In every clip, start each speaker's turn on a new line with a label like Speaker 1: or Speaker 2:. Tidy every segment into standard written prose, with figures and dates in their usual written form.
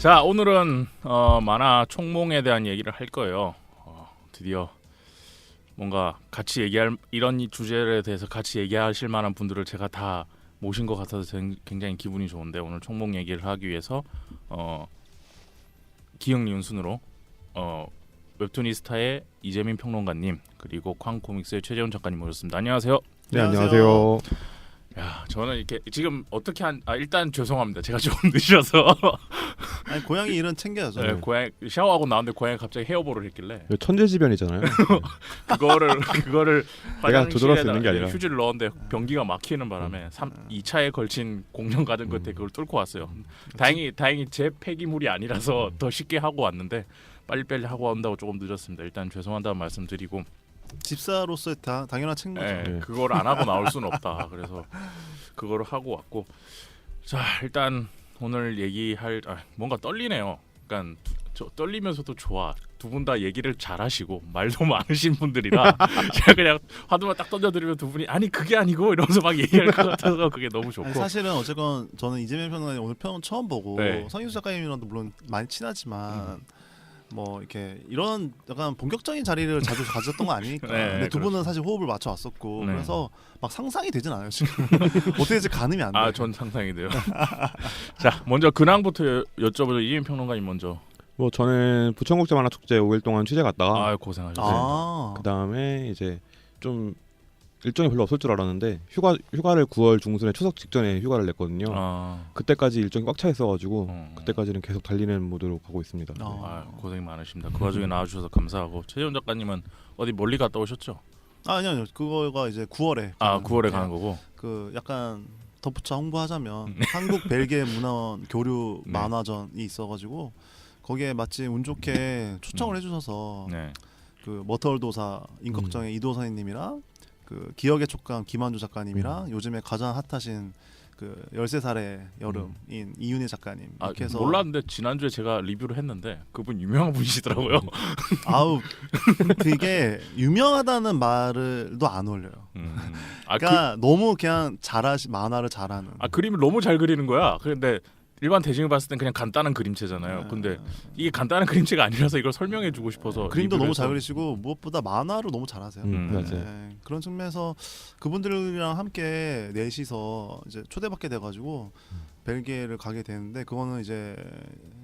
Speaker 1: 자, 오늘은 만화 총몽에 대한 얘기를 할 거예요. 드디어 뭔가 같이 얘기할 이런 주제에 대해서 같이 얘기하실 만한 분들을 제가 다 모신 것 같아서 굉장히 기분이 좋은데, 오늘 총몽 얘기를 하기 위해서 기흥리은 순으로 웹툰이스타의 이재민 평론가님, 그리고 쾅코믹스의 최재훈 작가님 모셨습니다. 안녕하세요.
Speaker 2: 네, 안녕하세요.
Speaker 1: 야, 저는 이렇게 지금 어떻게 일단 죄송합니다. 제가 조금 늦어서.
Speaker 3: 아니, 고양이 일은 챙겨야죠.
Speaker 1: 네, 고양이 샤워하고 나왔는데 고양이 갑자기 헤어볼을 했길래
Speaker 2: 천재지변이잖아요.
Speaker 1: 그거를
Speaker 2: 내가 조절할 수 있는 게 아니라
Speaker 1: 휴지를 넣었는데 변기가 막히는 바람에 2차에 걸친 공정 가든 끝에 그걸 뚫고 왔어요. 다행히 제 폐기물이 아니라서 더 쉽게 하고 왔는데 빨리빨리 하고 온다고 조금 늦었습니다. 일단 죄송하다는 말씀드리고,
Speaker 3: 집사로서의 당연한 책무죠.
Speaker 1: 네, 그걸 안 하고 나올 수는 없다. 그래서 그거를 하고 왔고, 자, 일단 오늘 얘기할 뭔가 떨리네요. 그러니까 떨리면서도 좋아. 두 분 다 얘기를 잘하시고 말도 많으신 분들이라 제가 그냥 화두만 딱 던져드리면 두 분이 아니 그게 아니고 이러면서 막 얘기할 것 같아서 그게 너무 좋고.
Speaker 3: 아니, 사실은 어쨌건 저는 이재명 평론가님 오늘 편 처음 보고
Speaker 1: 네.
Speaker 3: 성인수 작가님이랑도 물론 많이 친하지만 뭐 이렇게 이런 약간 본격적인 자리를 자주 가졌던 거 아니니까.
Speaker 1: 네,
Speaker 3: 근데 두 분은
Speaker 1: 그렇죠.
Speaker 3: 사실 호흡을 맞춰 왔었고
Speaker 1: 네.
Speaker 3: 그래서 막 상상이 되진 않아요 지금. 어떻게 될지 가늠이 안 돼.
Speaker 1: 전 상상이 돼요. 자, 먼저 근황부터 여쭤보죠. 이재민 평론가님 먼저.
Speaker 2: 뭐 저는 부천국제 만화축제 5일 동안 취재 갔다가
Speaker 1: 고생하셨어요.
Speaker 2: 그 다음에 이제 좀 일정이 별로 없을 줄 알았는데 휴가를 9월 중순에 추석 직전에 휴가를 냈거든요. 그때까지 일정이 꽉 차 있어가지고 그때까지는 계속 달리는 모드로 가고 있습니다.
Speaker 1: 고생 많으십니다. 그 와중에 나와주셔서 감사하고, 최재훈 작가님은 어디 멀리 갔다 오셨죠?
Speaker 3: 아니요, 그거가 이제 9월에.
Speaker 1: 9월에 가는 거고.
Speaker 3: 그 약간 덧붙여 홍보하자면 한국 벨기에 문화원 교류
Speaker 1: 네.
Speaker 3: 만화전이 있어가지고 거기에 마침 운 좋게 초청을 해주셔서
Speaker 1: 네.
Speaker 3: 그 머털도사 임꺽정의 이도 선생님이랑 그 기억의 촉감 김한주 작가님이랑 요즘에 가장 핫하신 그 13살의 여름인 이윤희 작가님 이렇게 해서.
Speaker 1: 몰랐는데 지난주에 제가 리뷰를 했는데 그분 유명한 분이시더라고요.
Speaker 3: 아우, 그게 유명하다는 말을도 안 어울려요. 그러니까 너무 그냥 만화를 잘하는.
Speaker 1: 그림을 너무 잘 그리는 거야. 그런데 일반 대중이 봤을 땐 그냥 간단한 그림체잖아요. 근데 이게 간단한 그림체가 아니라서 이걸 설명해주고 싶어서.
Speaker 3: 그림도 너무 잘 그리시고 무엇보다 만화를 너무 잘하세요.
Speaker 2: 맞아요.
Speaker 3: 네, 그런 측면에서 그분들이랑 함께 넷이서 이제 초대받게 돼가지고 벨기에를 가게 되는데, 그거는 이제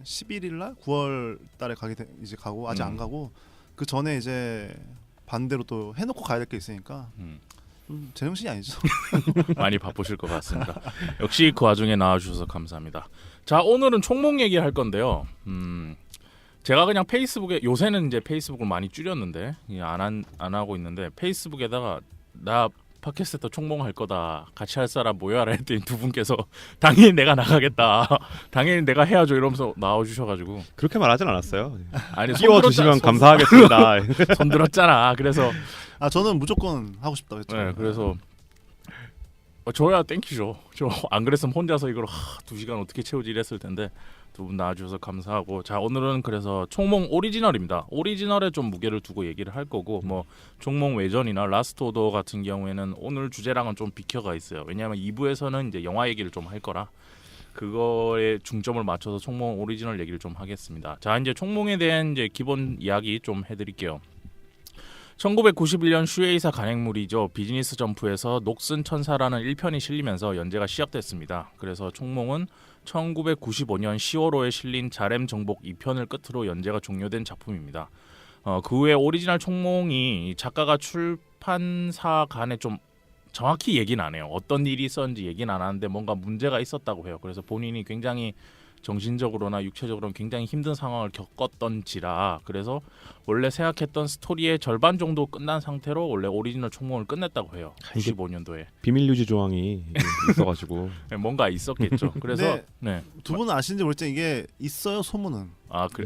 Speaker 3: 11일날 9월달에 이제 가고 아직 안 가고, 그 전에 이제 반대로 또 해놓고 가야 될 게 있으니까. 제정신이 아니죠.
Speaker 1: 많이 바쁘실 것 같습니다. 역시 그 와중에 나와주셔서 감사합니다. 자, 오늘은 총몽 얘기할 건데요. 제가 그냥 페이스북에, 요새는 이제 페이스북을 많이 줄였는데 안 하고 있는데, 페이스북에다가 나 팟캐스트 총몽 할 거다, 같이 할 사람 모여라 했더니 두 분께서 당연히 내가 나가겠다, 당연히 내가 해야죠 이러면서 나와주셔가지고.
Speaker 2: 그렇게 말하진 않았어요.
Speaker 1: 아니,
Speaker 2: 끼워주시면 감사하겠습니다.
Speaker 1: 손 들었잖아. 그래서
Speaker 3: 저는 무조건 하고 싶다고 했죠.
Speaker 1: 네, 그래서 저야 땡큐죠. 저 안 그랬으면 혼자서 이걸 2시간 어떻게 채우지 이랬을 텐데 두 분 나와주셔서 감사하고. 자, 오늘은 그래서 총몽 오리지널입니다. 오리지널에 좀 무게를 두고 얘기를 할 거고, 뭐 총몽 외전이나 라스트 오더 같은 경우에는 오늘 주제랑은 좀 비켜가 있어요. 왜냐하면 2부에서는 이제 영화 얘기를 좀 할 거라 그거에 중점을 맞춰서 총몽 오리지널 얘기를 좀 하겠습니다. 자, 이제 총몽에 대한 이제 기본 이야기 좀 해드릴게요. 1991년 슈에이사 간행물이죠. 비즈니스 점프에서 녹슨 천사라는 1편이 실리면서 연재가 시작됐습니다. 그래서 총몽은 1995년 10월호에 실린 자렘 정복 2편을 끝으로 연재가 종료된 작품입니다. 그 후에 오리지널 총몽이 작가가 출판사 간에 좀 정확히 얘기는 안 해요. 어떤 일이 있었는지 얘기는 안 하는데 뭔가 문제가 있었다고 해요. 그래서 본인이 굉장히 정신적으로나 육체적으로는 굉장히 힘든 상황을 겪었던지라, 그래서 원래 생각했던 스토리의 절반 정도 끝난 상태로 원래 오리지널 총몽을 끝냈다고 해요. 95년도에
Speaker 2: 비밀 유지 조항이 있어가지고
Speaker 1: 뭔가 있었겠죠. 그래서
Speaker 3: 두 분은 아시는지 모르겠지만 이게 있어요, 소문은.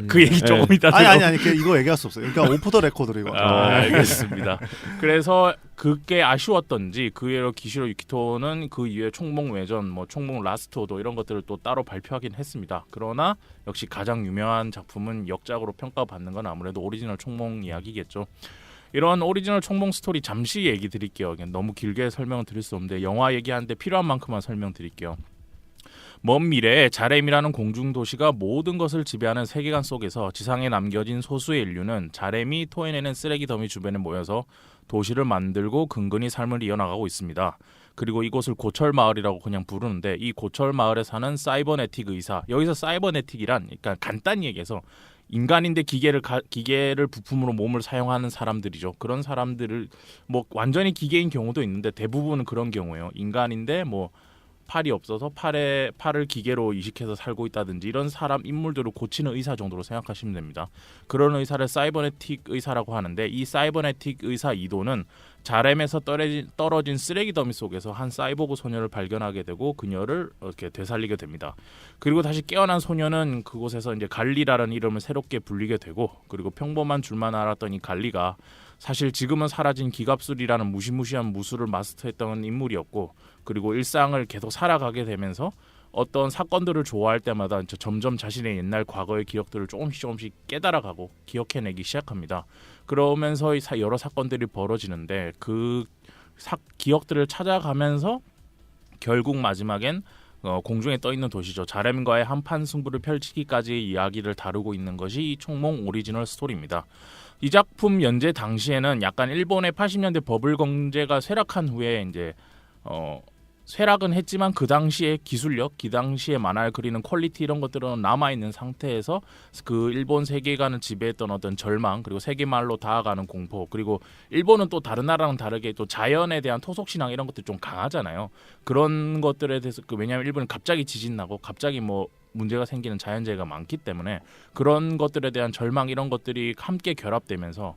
Speaker 1: 그 얘기 조금 이따
Speaker 3: 아니 이거 얘기할 수 없어요. 그러니까 오프 더 레코드로 이거.
Speaker 1: 알겠습니다. 그래서 그게 아쉬웠던지 그외로 기시로 유키토는 그 이후에 총몽 외전, 뭐 총몽 라스트 오더 이런 것들을 또 따로 발표하긴 했습니다. 그러나 역시 가장 유명한 작품은 역작으로 평가받는 건 아무래도 오리지널 총몽 이야기겠죠. 이런 오리지널 총몽 스토리 잠시 얘기 드릴게요. 너무 길게 설명을 드릴 수 없는데 영화 얘기하는데 필요한 만큼만 설명드릴게요. 먼 미래에 자렘이라는 공중도시가 모든 것을 지배하는 세계관 속에서 지상에 남겨진 소수의 인류는 자렘이 토해내는 쓰레기 더미 주변에 모여서 도시를 만들고 근근히 삶을 이어나가고 있습니다. 그리고 이곳을 고철마을이라고 그냥 부르는데 이 고철마을에 사는 사이버네틱 의사, 여기서 사이버네틱이란 그러니까 간단히 얘기해서 인간인데 기계를 부품으로 몸을 사용하는 사람들이죠. 그런 사람들을 뭐 완전히 기계인 경우도 있는데 대부분은 그런 경우예요. 인간인데 뭐 팔이 없어서 팔을 기계로 이식해서 살고 있다든지 이런 사람 인물들을 고치는 의사 정도로 생각하시면 됩니다. 그런 의사를 사이버네틱 의사라고 하는데 이 사이버네틱 의사 이도는 자렘에서 떨어진 쓰레기 더미 속에서 한 사이보그 소녀를 발견하게 되고 그녀를 이렇게 되살리게 됩니다. 그리고 다시 깨어난 소녀는 그곳에서 이제 갈리라는 이름을 새롭게 불리게 되고 그리고 평범한 줄만 알았던 이 갈리가 사실 지금은 사라진 기갑술이라는 무시무시한 무술을 마스터했던 인물이었고 그리고 일상을 계속 살아가게 되면서 어떤 사건들을 좋아할 때마다 점점 자신의 옛날 과거의 기억들을 조금씩 깨달아가고 기억해내기 시작합니다. 그러면서 여러 사건들이 벌어지는데 그 기억들을 찾아가면서 결국 마지막엔 공중에 떠있는 도시죠. 자렘과의 한판 승부를 펼치기까지의 이야기를 다루고 있는 것이 이 총몽 오리지널 스토리입니다. 이 작품 연재 당시에는 약간 일본의 80년대 버블 경제가 쇠락한 후에 이제 쇠락은 했지만 그 당시의 기술력, 그 당시의 만화를 그리는 퀄리티 이런 것들은 남아있는 상태에서 그 일본 세계관을 지배했던 어떤 절망 그리고 세계말로 다가가는 공포 그리고 일본은 또 다른 나라랑 다르게 또 자연에 대한 토속신앙 이런 것들이 좀 강하잖아요. 그런 것들에 대해서 왜냐하면 일본은 갑자기 지진 나고 갑자기 뭐 문제가 생기는 자연재해가 많기 때문에 그런 것들에 대한 절망 이런 것들이 함께 결합되면서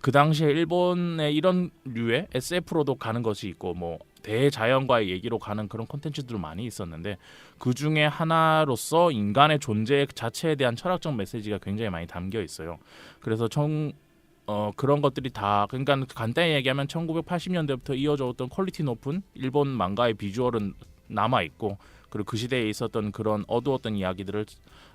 Speaker 1: 그 당시에 일본의 이런 류의 SF로도 가는 것이 있고 뭐 대자연과의 얘기로 가는 그런 콘텐츠들 많이 있었는데 그 중에 하나로서 인간의 존재 자체에 대한 철학적 메시지가 굉장히 많이 담겨 있어요. 그래서 그런 것들이 다 그러니까 간단히 얘기하면 1980년대부터 이어져 왔던 퀄리티 높은 일본 만가의 비주얼은 남아 있고 그리고 그 시대에 있었던 그런 어두웠던 이야기들을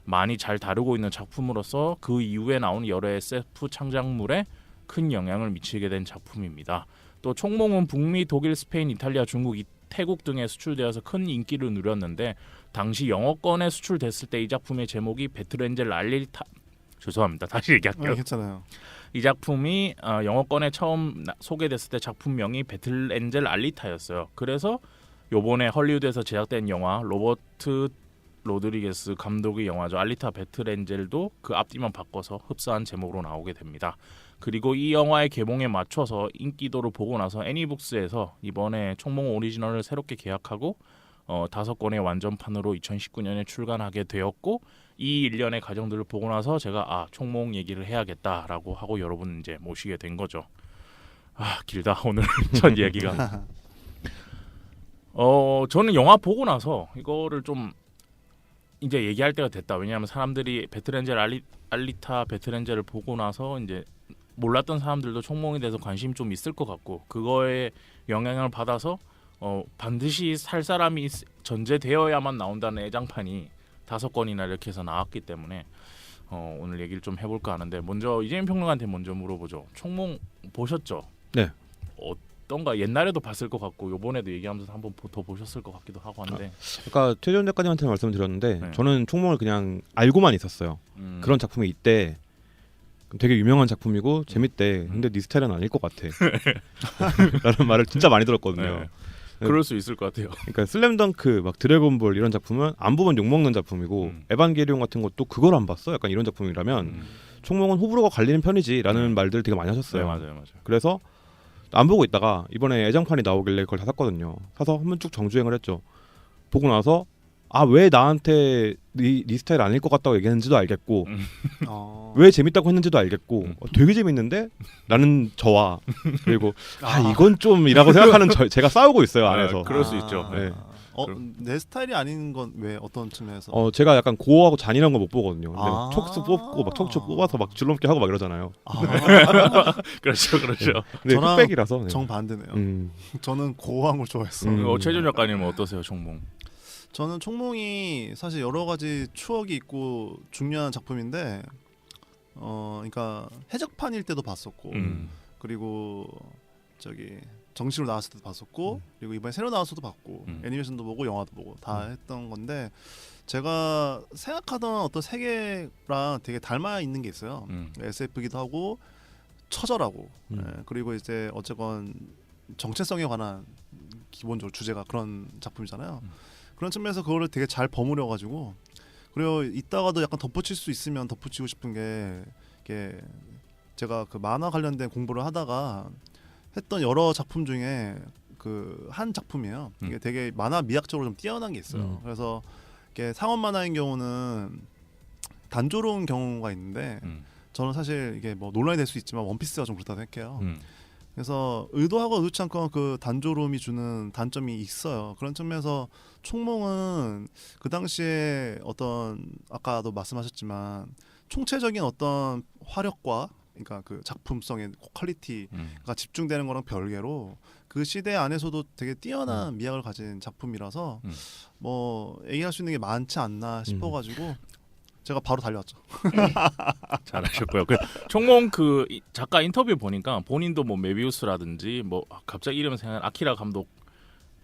Speaker 1: 많이 잘 다루고 있는 작품으로서 그 이후에 나온 여러 SF 창작물에 큰 영향을 미치게 된 작품입니다. 또 총몽은 북미, 독일, 스페인, 이탈리아, 중국, 태국 등에 수출되어서 큰 인기를 누렸는데 당시 영어권에 수출됐을 때 이 작품의 제목이 배틀엔젤 알리타 죄송합니다. 다시 얘기할게요.
Speaker 3: 괜찮아요.
Speaker 1: 이 작품이 영어권에 처음 소개됐을 때 작품명이 배틀엔젤 알리타였어요. 그래서 요번에 헐리우드에서 제작된 영화 로버트 로드리게스 감독의 영화죠. 알리타 배틀엔젤도 그 앞뒤만 바꿔서 흡사한 제목으로 나오게 됩니다. 그리고 이 영화의 개봉에 맞춰서 인기도를 보고 나서 애니북스에서 이번에 총몽 오리지널을 새롭게 계약하고 5권의 완전판으로 2019년에 출간하게 되었고 이 일련의 과정들을 보고 나서 제가 총몽 얘기를 해야겠다라고 하고 여러분 이제 모시게 된 거죠. 길다 오늘 첫 얘기가. 저는 영화 보고 나서 이거를 좀 이제 얘기할 때가 됐다. 왜냐하면 사람들이 배틀엔젤 알리타 배틀엔젤을 보고 나서 이제 몰랐던 사람들도 총몽에 대해서 관심이 좀 있을 것 같고 그거에 영향을 받아서 반드시 살 사람이 전제되어야만 나온다는 애장판이 5권이나 이렇게 해서 나왔기 때문에 오늘 얘기를 좀 해볼까 하는데 먼저 이재민 평론가한테 먼저 물어보죠. 총몽 보셨죠?
Speaker 2: 네.
Speaker 1: 어떤가? 옛날에도 봤을 것 같고 요번에도 얘기하면서 한번 더 보셨을 것 같기도 하고 한데
Speaker 2: 아까 최재훈 작가님한테 말씀드렸는데
Speaker 1: 네.
Speaker 2: 저는 총몽을 그냥 알고만 있었어요. 그런 작품이 있대. 되게 유명한 작품이고 재밌대. 근데 네 스타일은 아닐 것 같아. 라는 말을 진짜 많이 들었거든요.
Speaker 1: 네. 그럴 수 있을 것 같아요.
Speaker 2: 그러니까 슬램덩크, 막 드래곤볼 이런 작품은 안 보면 욕먹는 작품이고 에반게리온 같은 것도 그걸 안 봤어? 약간 이런 작품이라면 총몽은 호불호가 갈리는 편이지라는 말들 되게 많이 하셨어요.
Speaker 1: 네, 맞아요.
Speaker 2: 그래서 안 보고 있다가 이번에 애장판이 나오길래 그걸 다 샀거든요. 사서 한번 쭉 정주행을 했죠. 보고 나서 왜 나한테 네 스타일 아닐 것 같다고 얘기했는지도 알겠고 왜 재밌다고 했는지도 알겠고 되게 재밌는데? 라는 저와 그리고 이건 좀 이라고 생각하는 제가 싸우고 있어요 안에서.
Speaker 1: 그럴 수 있죠.
Speaker 2: 네.
Speaker 3: 내 스타일이 아닌 건 왜 어떤 측면에서?
Speaker 2: 제가 약간 고어하고 잔인한 거 못 보거든요. 근데 막 촉수 뽑고 막 척추 뽑아서 막 줄넘기 하고 막 이러잖아요.
Speaker 1: 그렇죠.
Speaker 2: 근데
Speaker 3: 저랑
Speaker 2: 흑백이라서 네.
Speaker 3: 정반대네요. 저는 고어한 걸 좋아했어요.
Speaker 1: 최준 작가님은 어떠세요, 총몽?
Speaker 3: 저는 총몽이 사실 여러 가지 추억이 있고 중요한 작품인데, 그러니까 해적판일 때도 봤었고, 그리고 정식으로 나왔을 때도 봤었고 그리고 이번에 새로 나왔어도 봤고 애니메이션도 보고 영화도 보고 다 했던 건데 제가 생각하던 어떤 세계랑 되게 닮아 있는 게 있어요. SF기도 하고 처절하고 그리고 이제 어쨌건 정체성에 관한 기본적으로 주제가 그런 작품이잖아요. 그런 측면에서 그거를 되게 잘 버무려 가지고 그리고 이따가도 약간 덧붙일 수 있으면 덧붙이고 싶은 게 이게 제가 그 만화 관련된 공부를 하다가 했던 여러 작품 중에 그 한 작품이에요. 이게 되게 만화 미학적으로 좀 뛰어난 게 있어요. 그래서 이게 상업 만화인 경우는 단조로운 경우가 있는데 저는 사실 이게 뭐 논란이 될 수 있지만 원피스가 좀 그렇다고 생각해요. 그래서 의도하고 의도치 않고 그 단조로움이 주는 단점이 있어요. 그런 측면에서 총몽은 그 당시에 어떤 아까도 말씀하셨지만 총체적인 어떤 화력과 그러니까 그 작품성의 퀄리티가 집중되는 거랑 별개로 그 시대 안에서도 되게 뛰어난 미학을 가진 작품이라서 뭐 얘기할 수 있는 게 많지 않나 싶어가지고 제가 바로 달려왔죠.
Speaker 1: 잘하셨고요. 그 총몽 그 작가 인터뷰 보니까 본인도 뭐 메비우스라든지 뭐 갑자기 이름 생각 아키라 감독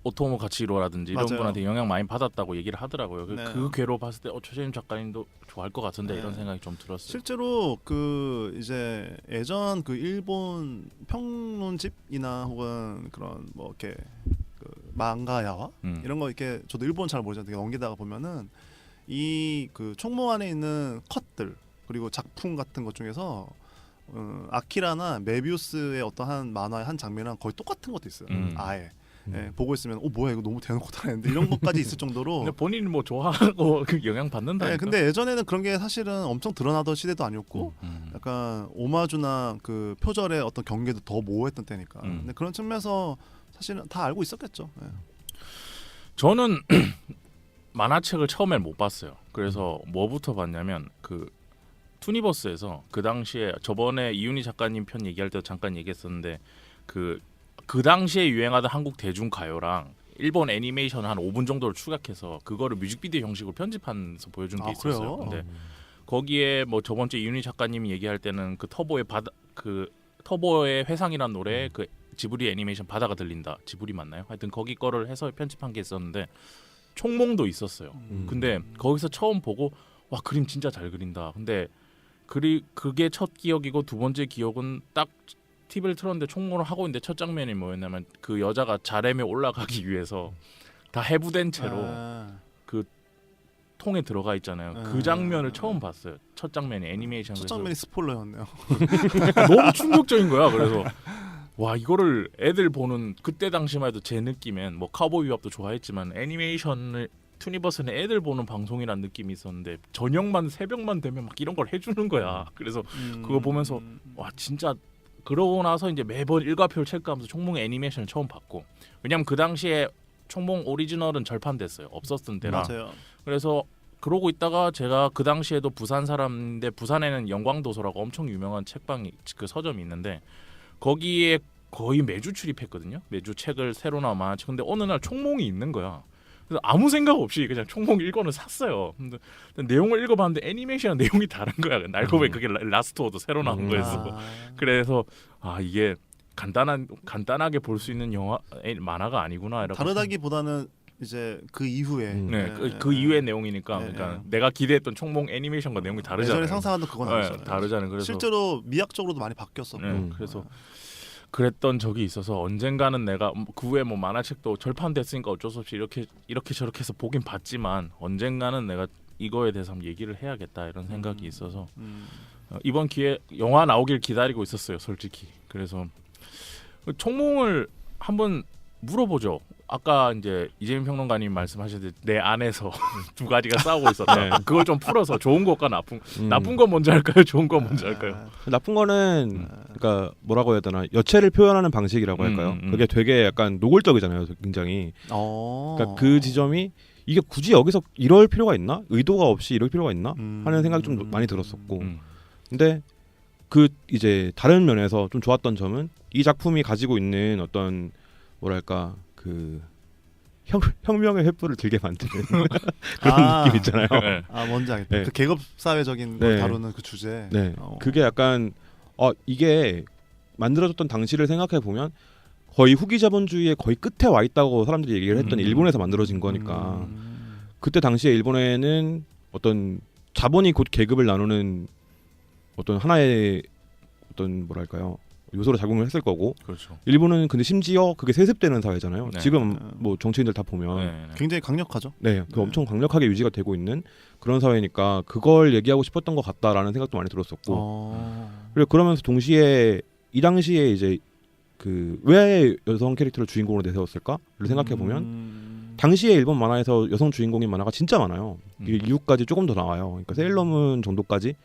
Speaker 1: 오토모 가치로라든지 이런
Speaker 3: 맞아요.
Speaker 1: 분한테 영향 많이 받았다고 얘기를 하더라고요.
Speaker 3: 네.
Speaker 1: 그 괴로 봤을 때 최재임 작가님도 좋아할 것 같은데
Speaker 3: 네.
Speaker 1: 이런 생각이 좀 들었어요.
Speaker 3: 실제로 그 이제 예전 그 일본 평론집이나 혹은 그런 뭐 이렇게 그 망가 야화 이런 거 이렇게 저도 일본 잘 모르잖아요. 넘기다가 보면은 이 그 총몽 안에 있는 컷들 그리고 작품 같은 것 중에서 아키라나 메비우스의 어떤 한 만화의 한 장면이랑 거의 똑같은 것도 있어요. 아예. 예, 보고 있으면 뭐야 이거 너무 대놓고 다녔는데 이런 것까지 있을 정도로.
Speaker 1: 근데 본인이 뭐 좋아하고 그 영향 받는다.
Speaker 3: 네, 근데 예전에는 그런 게 사실은 엄청 드러나던 시대도 아니었고, 약간 오마주나 그 표절의 어떤 경계도 더 모호했던 때니까. 근데 그런 측면에서 사실은 다 알고 있었겠죠. 예.
Speaker 1: 저는 만화책을 처음에 못 봤어요. 그래서 뭐부터 봤냐면 그 투니버스에서 그 당시에 저번에 이윤희 작가님 편 얘기할 때 잠깐 얘기했었는데 그 당시에 유행하던 한국 대중가요랑 일본 애니메이션 한 5분 정도를 추각해서 그거를 뮤직비디오 형식으로 편집하면서 보여준 게 있었어요.
Speaker 3: 그래요?
Speaker 1: 근데 거기에 뭐 저번 주에 이윤희 작가님이 얘기할 때는 그 터보의 회상이란 노래 그 지브리 애니메이션 바다가 들린다. 지브리 맞나요? 하여튼 거기 거를 해서 편집한 게 있었는데 총몽도 있었어요. 근데 거기서 처음 보고 와 그림 진짜 잘 그린다. 근데 그게 첫 기억이고 두 번째 기억은 딱 TV를 틀었는데 총몽을 하고 있는데 첫 장면이 뭐였냐면 그 여자가 자렘에 올라가기 위해서 다 해부된 채로 그 통에 들어가 있잖아요. 그 장면을 처음 봤어요. 첫 장면이 애니메이션.
Speaker 3: 첫 장면이 스포일러였네요.
Speaker 1: 너무 충격적인 거야. 그래서 와 이거를 애들 보는 그때 당시만 해도 제 느낌엔 뭐 카우보이 비밥도 좋아했지만 애니메이션을 투니버스는 애들 보는 방송이란 느낌이 있었는데 저녁만 새벽만 되면 막 이런 걸 해주는 거야. 그래서 그거 보면서 와 진짜 그러고 나서 이제 매번 일과표를 체크하면서 총몽 애니메이션을 처음 봤고 왜냐면 그 당시에 총몽 오리지널은 절판됐어요. 없었던 때라.
Speaker 3: 맞아요.
Speaker 1: 그래서 그러고 있다가 제가 그 당시에도 부산 사람인데 부산에는 영광도서라고 엄청 유명한 책방이 그 서점이 있는데 거기에 거의 매주 출입했거든요. 매주 책을 새로 나온 만화책. 근데 어느 날 총몽이 있는 거야. 그래서 아무 생각 없이 그냥 총몽 1권을 샀어요. 근데 내용을 읽어봤는데 애니메이션 내용이 다른 거야. 알고 보니 그게 라스트 오더 새로 나온 거였어. 그래서 이게 간단하게 볼 수 있는 만화가 아니구나.
Speaker 3: 다르다기보다는 이제 그 이후에
Speaker 1: 그 이후의 내용이니까 그러니까 내가 기대했던 총몽 애니메이션과 내용이 다르잖아요.
Speaker 3: 예전에 상상하던 그건 아니잖아요.
Speaker 1: 다르잖아요. 그래서
Speaker 3: 실제로 미학적으로도 많이 바뀌었었고.
Speaker 1: 그래서 그랬던 적이 있어서 언젠가는 내가 그 후에 뭐 만화책도 절판됐으니까 어쩔 수 없이 이렇게 저렇게 해서 보긴 봤지만 언젠가는 내가 이거에 대해서 한번 얘기를 해야겠다 이런 생각이 있어서 이번 기회에 영화 나오길 기다리고 있었어요. 솔직히. 그래서 총몽을 한번 물어보죠. 아까 이제 이재민 평론가님 말씀하셨듯이 내 안에서 두 가지가 싸우고 있었다. 그걸 좀 풀어서 좋은 것과 나쁜 건 먼저 할까요? 좋은 건 먼저 할까요?
Speaker 2: 나쁜 거는 그러니까 뭐라고 해야 되나 여체를 표현하는 방식이라고 할까요? 그게 되게 약간 노골적이잖아요. 굉장히. 그러니까 그 지점이 이게 굳이 여기서 이럴 필요가 있나? 의도가 없이 이럴 필요가 있나? 하는 생각이 좀 많이 들었었고. 근데 그 이제 다른 면에서 좀 좋았던 점은 이 작품이 가지고 있는 어떤 뭐랄까 그 혁명의 횃불을 들게 만드는 그런 느낌 있잖아요.
Speaker 3: 뭔지 알겠다.
Speaker 2: 네.
Speaker 3: 그 계급 사회적인 걸 다루는 그 주제.
Speaker 2: 네. 그게 약간 이게 만들어졌던 당시를 생각해 보면 거의 후기 자본주의의 거의 끝에 와 있다고 사람들이 얘기를 했던 일본에서 만들어진 거니까 그때 당시에 일본에는 어떤 자본이 곧 계급을 나누는 어떤 하나의 어떤 뭐랄까요 요소로 작용을 했을 거고
Speaker 1: 그렇죠.
Speaker 2: 일본은 근데 심지어 그게 세습되는 사회잖아요.
Speaker 1: 네.
Speaker 2: 지금 뭐 정치인들 다 보면
Speaker 1: 네.
Speaker 3: 굉장히 강력하죠.
Speaker 2: 네, 그 엄청 강력하게 유지가 되고 있는 그런 사회니까 그걸 얘기하고 싶었던 것 같다라는 생각도 많이 들었었고 그리고 그러면서 동시에 이 당시에 이제 그 왜 여성 캐릭터를 주인공으로 내세웠을까를 생각해 보면 당시에 일본 만화에서 여성 주인공인 만화가 진짜 많아요. 이게 이후까지 조금 더 나와요. 그러니까 세일러문 정도까지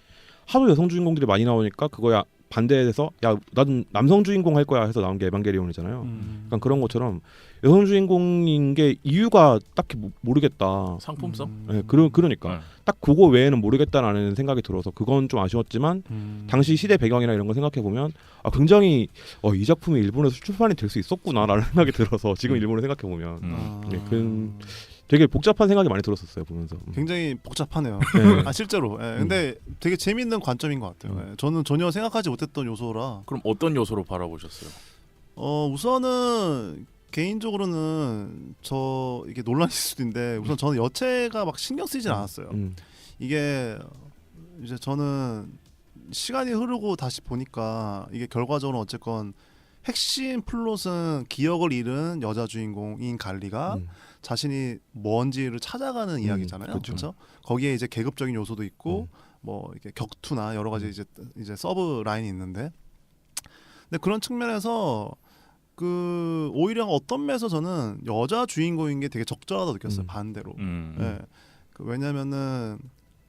Speaker 2: 하도 여성 주인공들이 많이 나오니까 그거야 반대해서 야 나는 남성 주인공 할 거야 해서 나온 게 에반게리온이잖아요. 그러니까 그런 것처럼 여성 주인공인 게 이유가 딱히 모르겠다.
Speaker 1: 상품성?
Speaker 2: 네, 그러니까
Speaker 1: 네.
Speaker 2: 딱 그거 외에는 모르겠다라는 생각이 들어서 그건 좀 아쉬웠지만 당시 시대 배경이나 이런 걸 생각해 보면 굉장히 이 작품이 일본에서 출판이 될 수 있었구나라는 생각이 들어서 지금 일본을 생각해 보면 되게 복잡한 생각이 많이 들었었어요 보면서.
Speaker 3: 굉장히 복잡하네요.
Speaker 2: 네.
Speaker 3: 실제로. 근데 되게 재밌는 관점인 것 같아요. 저는 전혀 생각하지 못했던 요소라.
Speaker 1: 그럼 어떤 요소로 바라보셨어요?
Speaker 3: 우선은 개인적으로는 이게 논란일 수도 있는데 우선 저는 여체가 막 신경 쓰이진 않았어요. 이게 이제 저는 시간이 흐르고 다시 보니까 이게 결과적으로 어쨌건 핵심 플롯은 기억을 잃은 여자 주인공인 갈리가 자신이 뭔지를 찾아가는 이야기잖아요. 그렇죠? 거기에 이제 계급적인 요소도 있고 뭐 이렇게 격투나 여러 가지 이제 서브 라인이 있는데, 근데 그런 측면에서 그 오히려 어떤 면에서 저는 여자 주인공인 게 되게 적절하다고 느꼈어요. 반대로. 네. 왜냐면은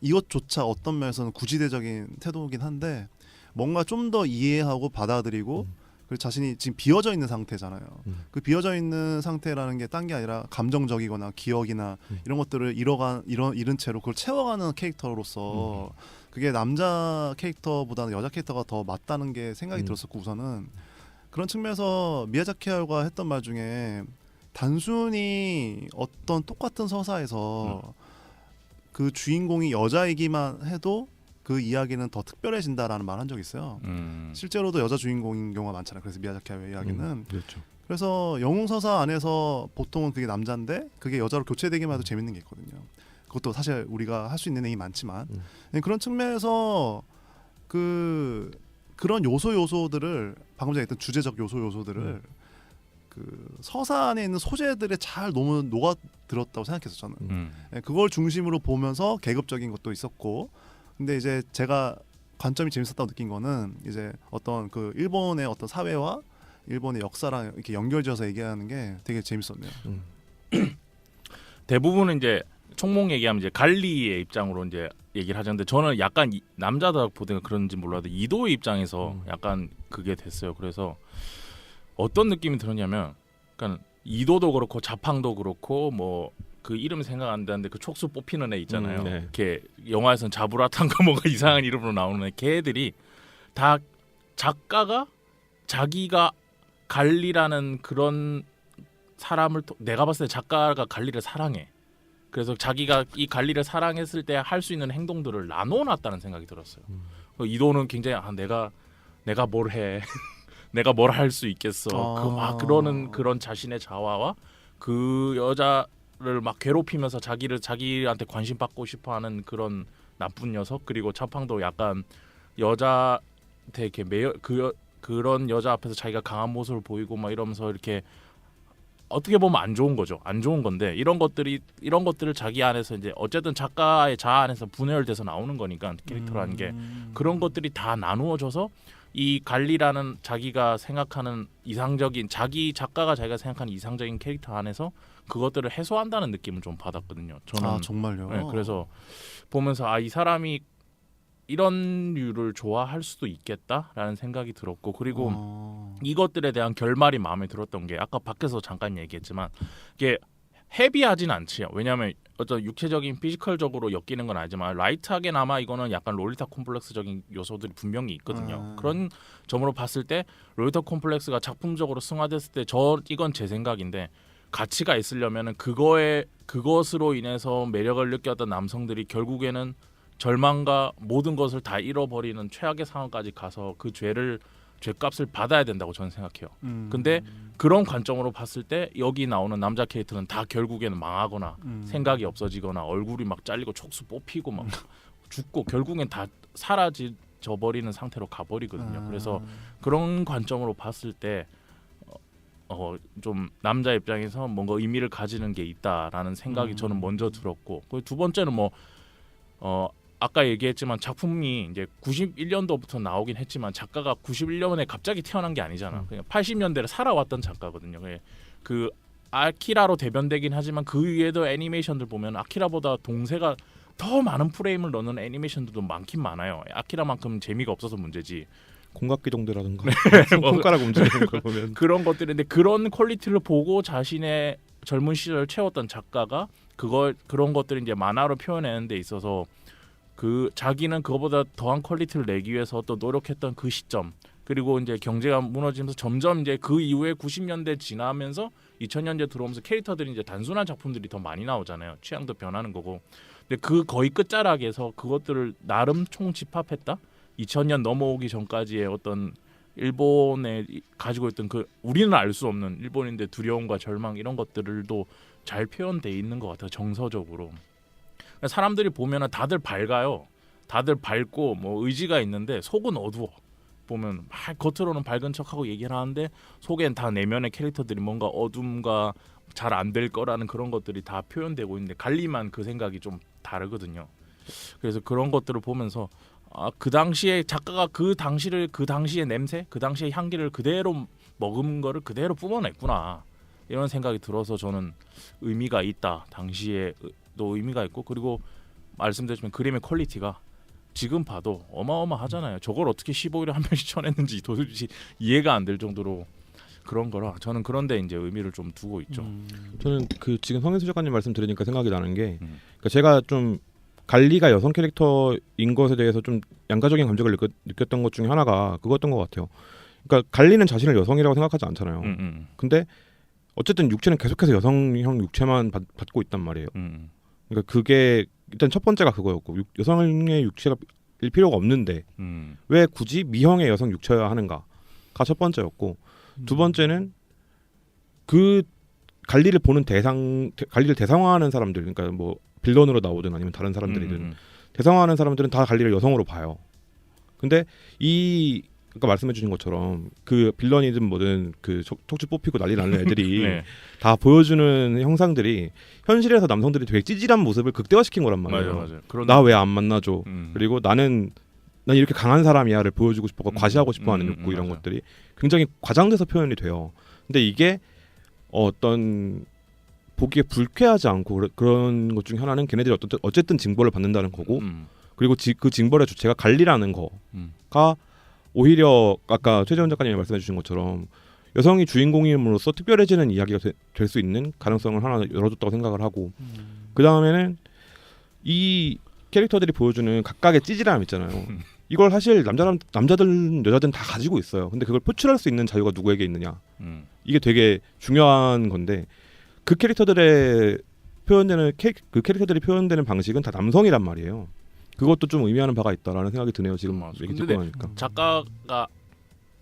Speaker 3: 이것조차 어떤 면에서는 구지대적인 태도이긴 한데 뭔가 좀 더 이해하고 받아들이고 그리고 자신이 지금 비어져 있는 상태잖아요. 그 비어져 있는 상태라는 게 딴 게 아니라 감정적이거나 기억이나 이런 것들을 잃은 채로 그걸 채워가는 캐릭터로서 그게 남자 캐릭터보다는 여자 캐릭터가 더 맞다는 게 생각이 들었었고, 우선은 그런 측면에서 미야자키 하야오가 했던 말 중에 단순히 어떤 똑같은 서사에서 그 주인공이 여자이기만 해도 그 이야기는 더 특별해진다라는 말 한 적이 있어요. 실제로도 여자 주인공인 경우가 많잖아요. 그래서 미야자키 하야오의 이야기는
Speaker 2: 그렇죠.
Speaker 3: 그래서 영웅서사 안에서 보통은 그게 남자인데 그게 여자로 교체되기만 해도 재밌는 게 있거든요. 그것도 사실 우리가 할 수 있는 행위 많지만 그런 측면에서 그런 요소들을 방금 전에 했던 주제적 요소들을 그 서사 안에 있는 소재들에 잘 너무 녹아들었다고 생각해서 저는 그걸 중심으로 보면서 계급적인 것도 있었고, 근데 이제 제가 관점이 재밌었다고 느낀 거는 이제 어떤 그 일본의 어떤 사회와 일본의 역사랑 이렇게 연결지어서 얘기하는 게 되게 재밌었네요.
Speaker 1: 대부분은 이제 총몽 얘기하면 이제 갈리의 입장으로 이제 얘기를 하는데 저는 약간 남자다 보니까 그런지 몰라도 이도의 입장에서 약간 그게 됐어요. 그래서 어떤 느낌이 들었냐면, 그러니까 이도도 그렇고 자팡도 그렇고 뭐 그 이름 생각 안 나는데 그 촉수 뽑히는 애 있잖아요.
Speaker 2: 네.
Speaker 1: 이렇게 영화에서는 자브라탄가 뭔가 이상한 이름으로 나오는 애, 걔들이 다 작가가 자기가 갈리라는 그런 사람을 내가 봤을 때 작가가 갈리를 사랑해. 그래서 자기가 이 갈리를 사랑했을 때 할 수 있는 행동들을 나눠놨다는 생각이 들었어요. 이도는 굉장히 내가 뭘 해, 내가 뭘 할 수 있겠어. 그러는 그런 자신의 자화와 그 여자를 막 괴롭히면서 자기한테 관심 받고 싶어하는 그런 나쁜 녀석. 그리고 차팡도 약간 여자한테 이렇게 그런 여자 앞에서 자기가 강한 모습을 보이고 막 이러면서 이렇게 어떻게 보면 안 좋은 거죠. 안 좋은 건데 이런 것들을 자기 안에서 이제 어쨌든 작가의 자아 안에서 분열돼서 나오는 거니까 캐릭터라는 게 그런 것들이 다 나누어져서 이 갈리라는 자기가 생각하는 작가가 자기가 생각하는 이상적인 캐릭터 안에서 그것들을 해소한다는 느낌을 좀 받았거든요. 저는
Speaker 3: 정말요?
Speaker 1: 네, 그래서 보면서 이 사람이 이런 류를 좋아할 수도 있겠다라는 생각이 들었고, 그리고 이것들에 대한 결말이 마음에 들었던 게 아까 밖에서 잠깐 얘기했지만 이게 헤비하진 않지요. 왜냐하면 어떤 육체적인 피지컬적으로 엮이는 건 아니지만 라이트하게나마 이거는 약간 롤리타 콤플렉스적인 요소들이 분명히 있거든요. 그런 점으로 봤을 때 롤리타 콤플렉스가 작품적으로 승화됐을 때 이건 제 생각인데 가치가 있으려면은 그것으로 인해서 매력을 느꼈던 남성들이 결국에는 절망과 모든 것을 다 잃어버리는 최악의 상황까지 가서 그 죄를 죄값을 받아야 된다고 저는 생각해요. 근데 그런 관점으로 봤을 때 여기 나오는 남자 캐릭터는 다 결국에는 망하거나 생각이 없어지거나 얼굴이 막 잘리고 촉수 뽑히고 막 죽고 결국엔 다 사라져 버리는 상태로 가버리거든요. 그래서 그런 관점으로 봤을 때 좀 남자 입장에서 뭔가 의미를 가지는 게 있다라는 생각이 저는 먼저 들었고, 두 번째는 뭐 아까 얘기했지만 작품이 이제 91년도부터 나오긴 했지만 작가가 91년에 갑자기 태어난 게 아니잖아. 그냥 80년대를 살아왔던 작가거든요. 그 아키라로 대변되긴 하지만 그 위에도 애니메이션들 보면 아키라보다 동세가 더 많은 프레임을 넣는 애니메이션들도 많긴 많아요. 아키라만큼 재미가 없어서 문제지.
Speaker 2: 공각기동대라든가 손가락 움직이는 걸 보면
Speaker 1: 그런 것들인데 그런 퀄리티를 보고 자신의 젊은 시절을 채웠던 작가가 그런 것들을 이제 만화로 표현하는 데 있어서 그 자기는 그거보다 더한 퀄리티를 내기 위해서 또 노력했던 그 시점, 그리고 이제 경제가 무너지면서 점점 이제 그 이후에 90년대 지나면서 2000년대 들어오면서 캐릭터들이 이제 단순한 작품들이 더 많이 나오잖아요. 취향도 변하는 거고. 근데 그 거의 끝자락에서 그것들을 나름 총집합했다. 2000년 넘어오기 전까지의 어떤 일본에 가지고 있던 그 우리는 알 수 없는 일본인데 두려움과 절망 이런 것들도 잘 표현돼 있는 것 같아요. 정서적으로. 사람들이 보면은 다들 밝아요. 다들 밝고 뭐 의지가 있는데 속은 어두워. 보면 막 겉으로는 밝은 척하고 얘기를 하는데 속엔 다 내면의 캐릭터들이 뭔가 어둠과 잘 안 될 거라는 그런 것들이 다 표현되고 있는데 갈리만 그 생각이 좀 다르거든요. 그래서 그런 것들을 보면서 그 당시에 작가가 그 당시의 냄새, 그 당시의 향기를 그대로 먹은 거를 그대로 뿜어냈구나 이런 생각이 들어서 저는 의미가 있다. 당시에도 의미가 있고, 그리고 말씀드렸지만 그림의 퀄리티가 지금 봐도 어마어마하잖아요. 저걸 어떻게 15일에 한 편씩 쳐냈는지 도대체 이해가 안 될 정도로 그런 거라 저는 그런데 이제 의미를 좀 두고 있죠.
Speaker 2: 저는 그 지금 성현수 작가님 말씀 들으니까 생각이 나는 게 그러니까 제가 좀 갈리가 여성 캐릭터인 것에 대해서 좀 양가적인 감정을 느꼈던 것 중에 하나가 그거였던 것 같아요. 그러니까 갈리는 자신을 여성이라고 생각하지 않잖아요. 근데 어쨌든 육체는 계속해서 여성형 육체만 받고 있단 말이에요. 그러니까 그게 일단 첫 번째가 그거였고, 여성의 육체가 일 필요가 없는데 왜 굳이 미형의 여성 육체여야 하는가가 첫 번째였고, 두 번째는 그 갈리를 보는 갈리를 대상화하는 사람들, 그러니까 뭐 빌런으로 나오든 아니면 다른 사람들이든 대상화하는 사람들은 다 갈리를 여성으로 봐요. 근데 아까 말씀해주신 것처럼 그 빌런이든 뭐든 그 척추 뽑히고 난리 나는 애들이
Speaker 1: 네.
Speaker 2: 다 보여주는 형상들이 현실에서 남성들이 되게 찌질한 모습을 극대화시킨 거란 말이에요.
Speaker 1: 맞아.
Speaker 2: 나 왜 안 만나줘? 그리고 난 이렇게 강한 사람이야를 보여주고 싶고 과시하고 싶어하는 욕구 이런 것들이 굉장히 과장돼서 표현이 돼요. 근데 이게 어떤 보기에 불쾌하지 않고 그런 것 중에 하나는 걔네들이 어쨌든 징벌을 받는다는 거고, 그리고 그 징벌의 주체가 갈리라는 거가 오히려 아까 최재원 작가님이 말씀해 주신 것처럼 여성이 주인공임으로써 특별해지는 이야기가 될 수 있는 가능성을 하나 열어줬다고 생각을 하고, 그 다음에는 이 캐릭터들이 보여주는 각각의 찌질함 있잖아요. 이걸 사실 남자든 여자든 다 가지고 있어요. 근데 그걸 표출할 수 있는 자유가 누구에게 있느냐. 이게 되게 중요한 건데, 그 캐릭터들이 표현되는 방식은 다 남성이란 말이에요. 그것도 좀 의미하는 바가 있다라는 생각이 드네요. 지금 얘기 듣고 나니까.
Speaker 1: 작가가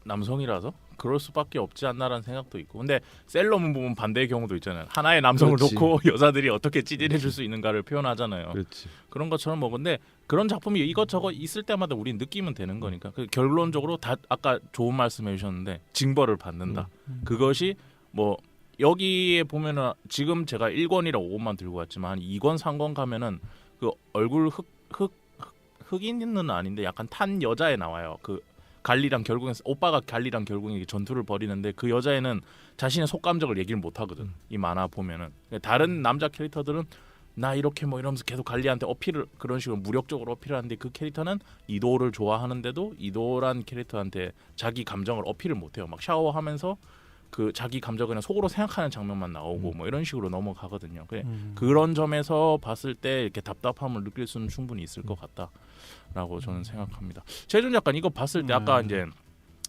Speaker 1: 남성이라서 그럴 수밖에 없지 않나라는 생각도 있고, 근데 셀러문 보면 반대의 경우도 있잖아요. 하나의 남성을
Speaker 2: 그렇지.
Speaker 1: 놓고 여자들이 어떻게 찌질해줄 수 있는가를 표현하잖아요.
Speaker 2: 그렇지.
Speaker 1: 그런 것처럼 뭐 근데 그런 작품이 이것저것 있을 때마다 우린 느끼면 되는 거니까 결론적으로 다 아까 좋은 말씀해 주셨는데 징벌을 받는다. 그것이 뭐 여기에 보면은 지금 제가 1권이랑 5권만 들고 왔지만 2권 3권 가면은 그 얼굴 흑인은 아닌데 약간 탄 여자애 나와요. 그 갈리랑 결국엔 오빠가 갈리랑 결국에 전투를 벌이는데 그 여자애는 자신의 속감정을 얘기를 못 하거든. 이 만화 보면은 다른 남자 캐릭터들은 나 이렇게 뭐 이러면서 계속 갈리한테 어필을 그런 식으로 무력적으로 어필을 하는데 그 캐릭터는 이도를 좋아하는데도 이도란 캐릭터한테 자기 감정을 어필을 못 해요. 막 샤워하면서 그 자기 감정을 그냥 속으로 생각하는 장면만 나오고 뭐 이런 식으로 넘어가거든요. 그런 점에서 봤을 때 이렇게 답답함을 느낄 수는 충분히 있을 것 같다라고 저는 생각합니다. 최준 작가 이거 봤을 때 아까 이제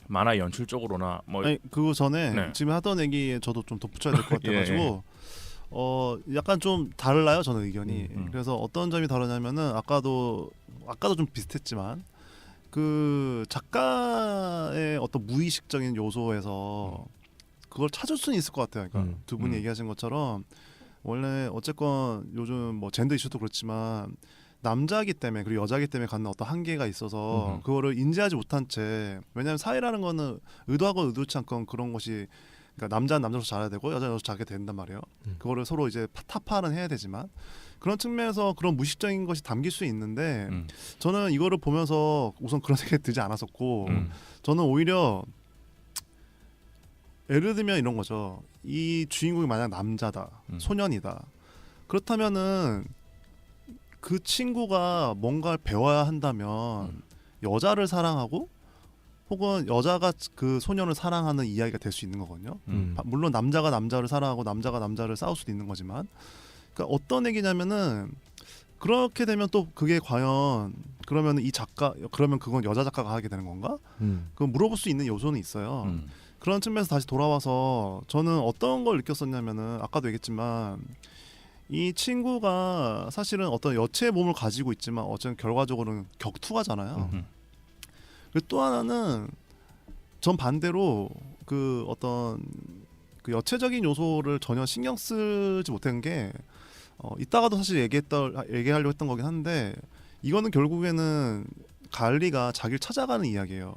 Speaker 1: 만화 연출적으로나 뭐
Speaker 3: 아니 그거 전에
Speaker 1: 네.
Speaker 3: 지금 하던 얘기에 저도 좀 덧붙여야 될 것 같아가지고 약간 좀 달라요 저는 의견이. 그래서 어떤 점이 다르냐면은 아까도 좀 비슷했지만 그 작가의 어떤 무의식적인 요소에서 그걸 찾을 수는 있을 것 같아요. 그러니까 두 분이 얘기하신 것처럼 원래 어쨌건 요즘 뭐 젠더 이슈도 그렇지만 남자이기 때문에 그리고 여자이기 때문에 갖는 어떤 한계가 있어서 그거를 인지하지 못한 채 왜냐하면 사회라는 거는 의도하고 의도치 않건 그런 것이 그러니까 남자는 남자로 잘해야 되고 여자는 여자로 잘하게 된단 말이에요. 그거를 서로 이제 타파는 해야 되지만 그런 측면에서 그런 무의식적인 것이 담길 수 있는데 저는 이거를 보면서 우선 그런 생각이 들지 않았었고 저는 오히려 예를 들면 이런 거죠. 이 주인공이 만약 남자다, 소년이다. 그렇다면은 그 친구가 뭔가를 배워야 한다면 여자를 사랑하고 혹은 여자가 그 소년을 사랑하는 이야기가 될 수 있는 거거든요. 물론 남자가 남자를 사랑하고 남자가 남자를 싸울 수도 있는 거지만 그러니까 어떤 얘기냐면은 그렇게 되면 또 그게 과연 그러면 이 작가 그러면 그건 여자 작가가 하게 되는 건가? 그건 물어볼 수 있는 요소는 있어요. 그런 측면에서 다시 돌아와서 저는 어떤 걸 느꼈었냐면은 아까도 얘기했지만 이 친구가 사실은 어떤 여체의 몸을 가지고 있지만 어쨌든 결과적으로는 격투가잖아요. 그리고 또 하나는 전 반대로 그 어떤 그 여체적인 요소를 전혀 신경 쓰지 못한 게 이따가도 사실 얘기하려고 했던 거긴 한데 이거는 결국에는 갈리가 자기를 찾아가는 이야기예요.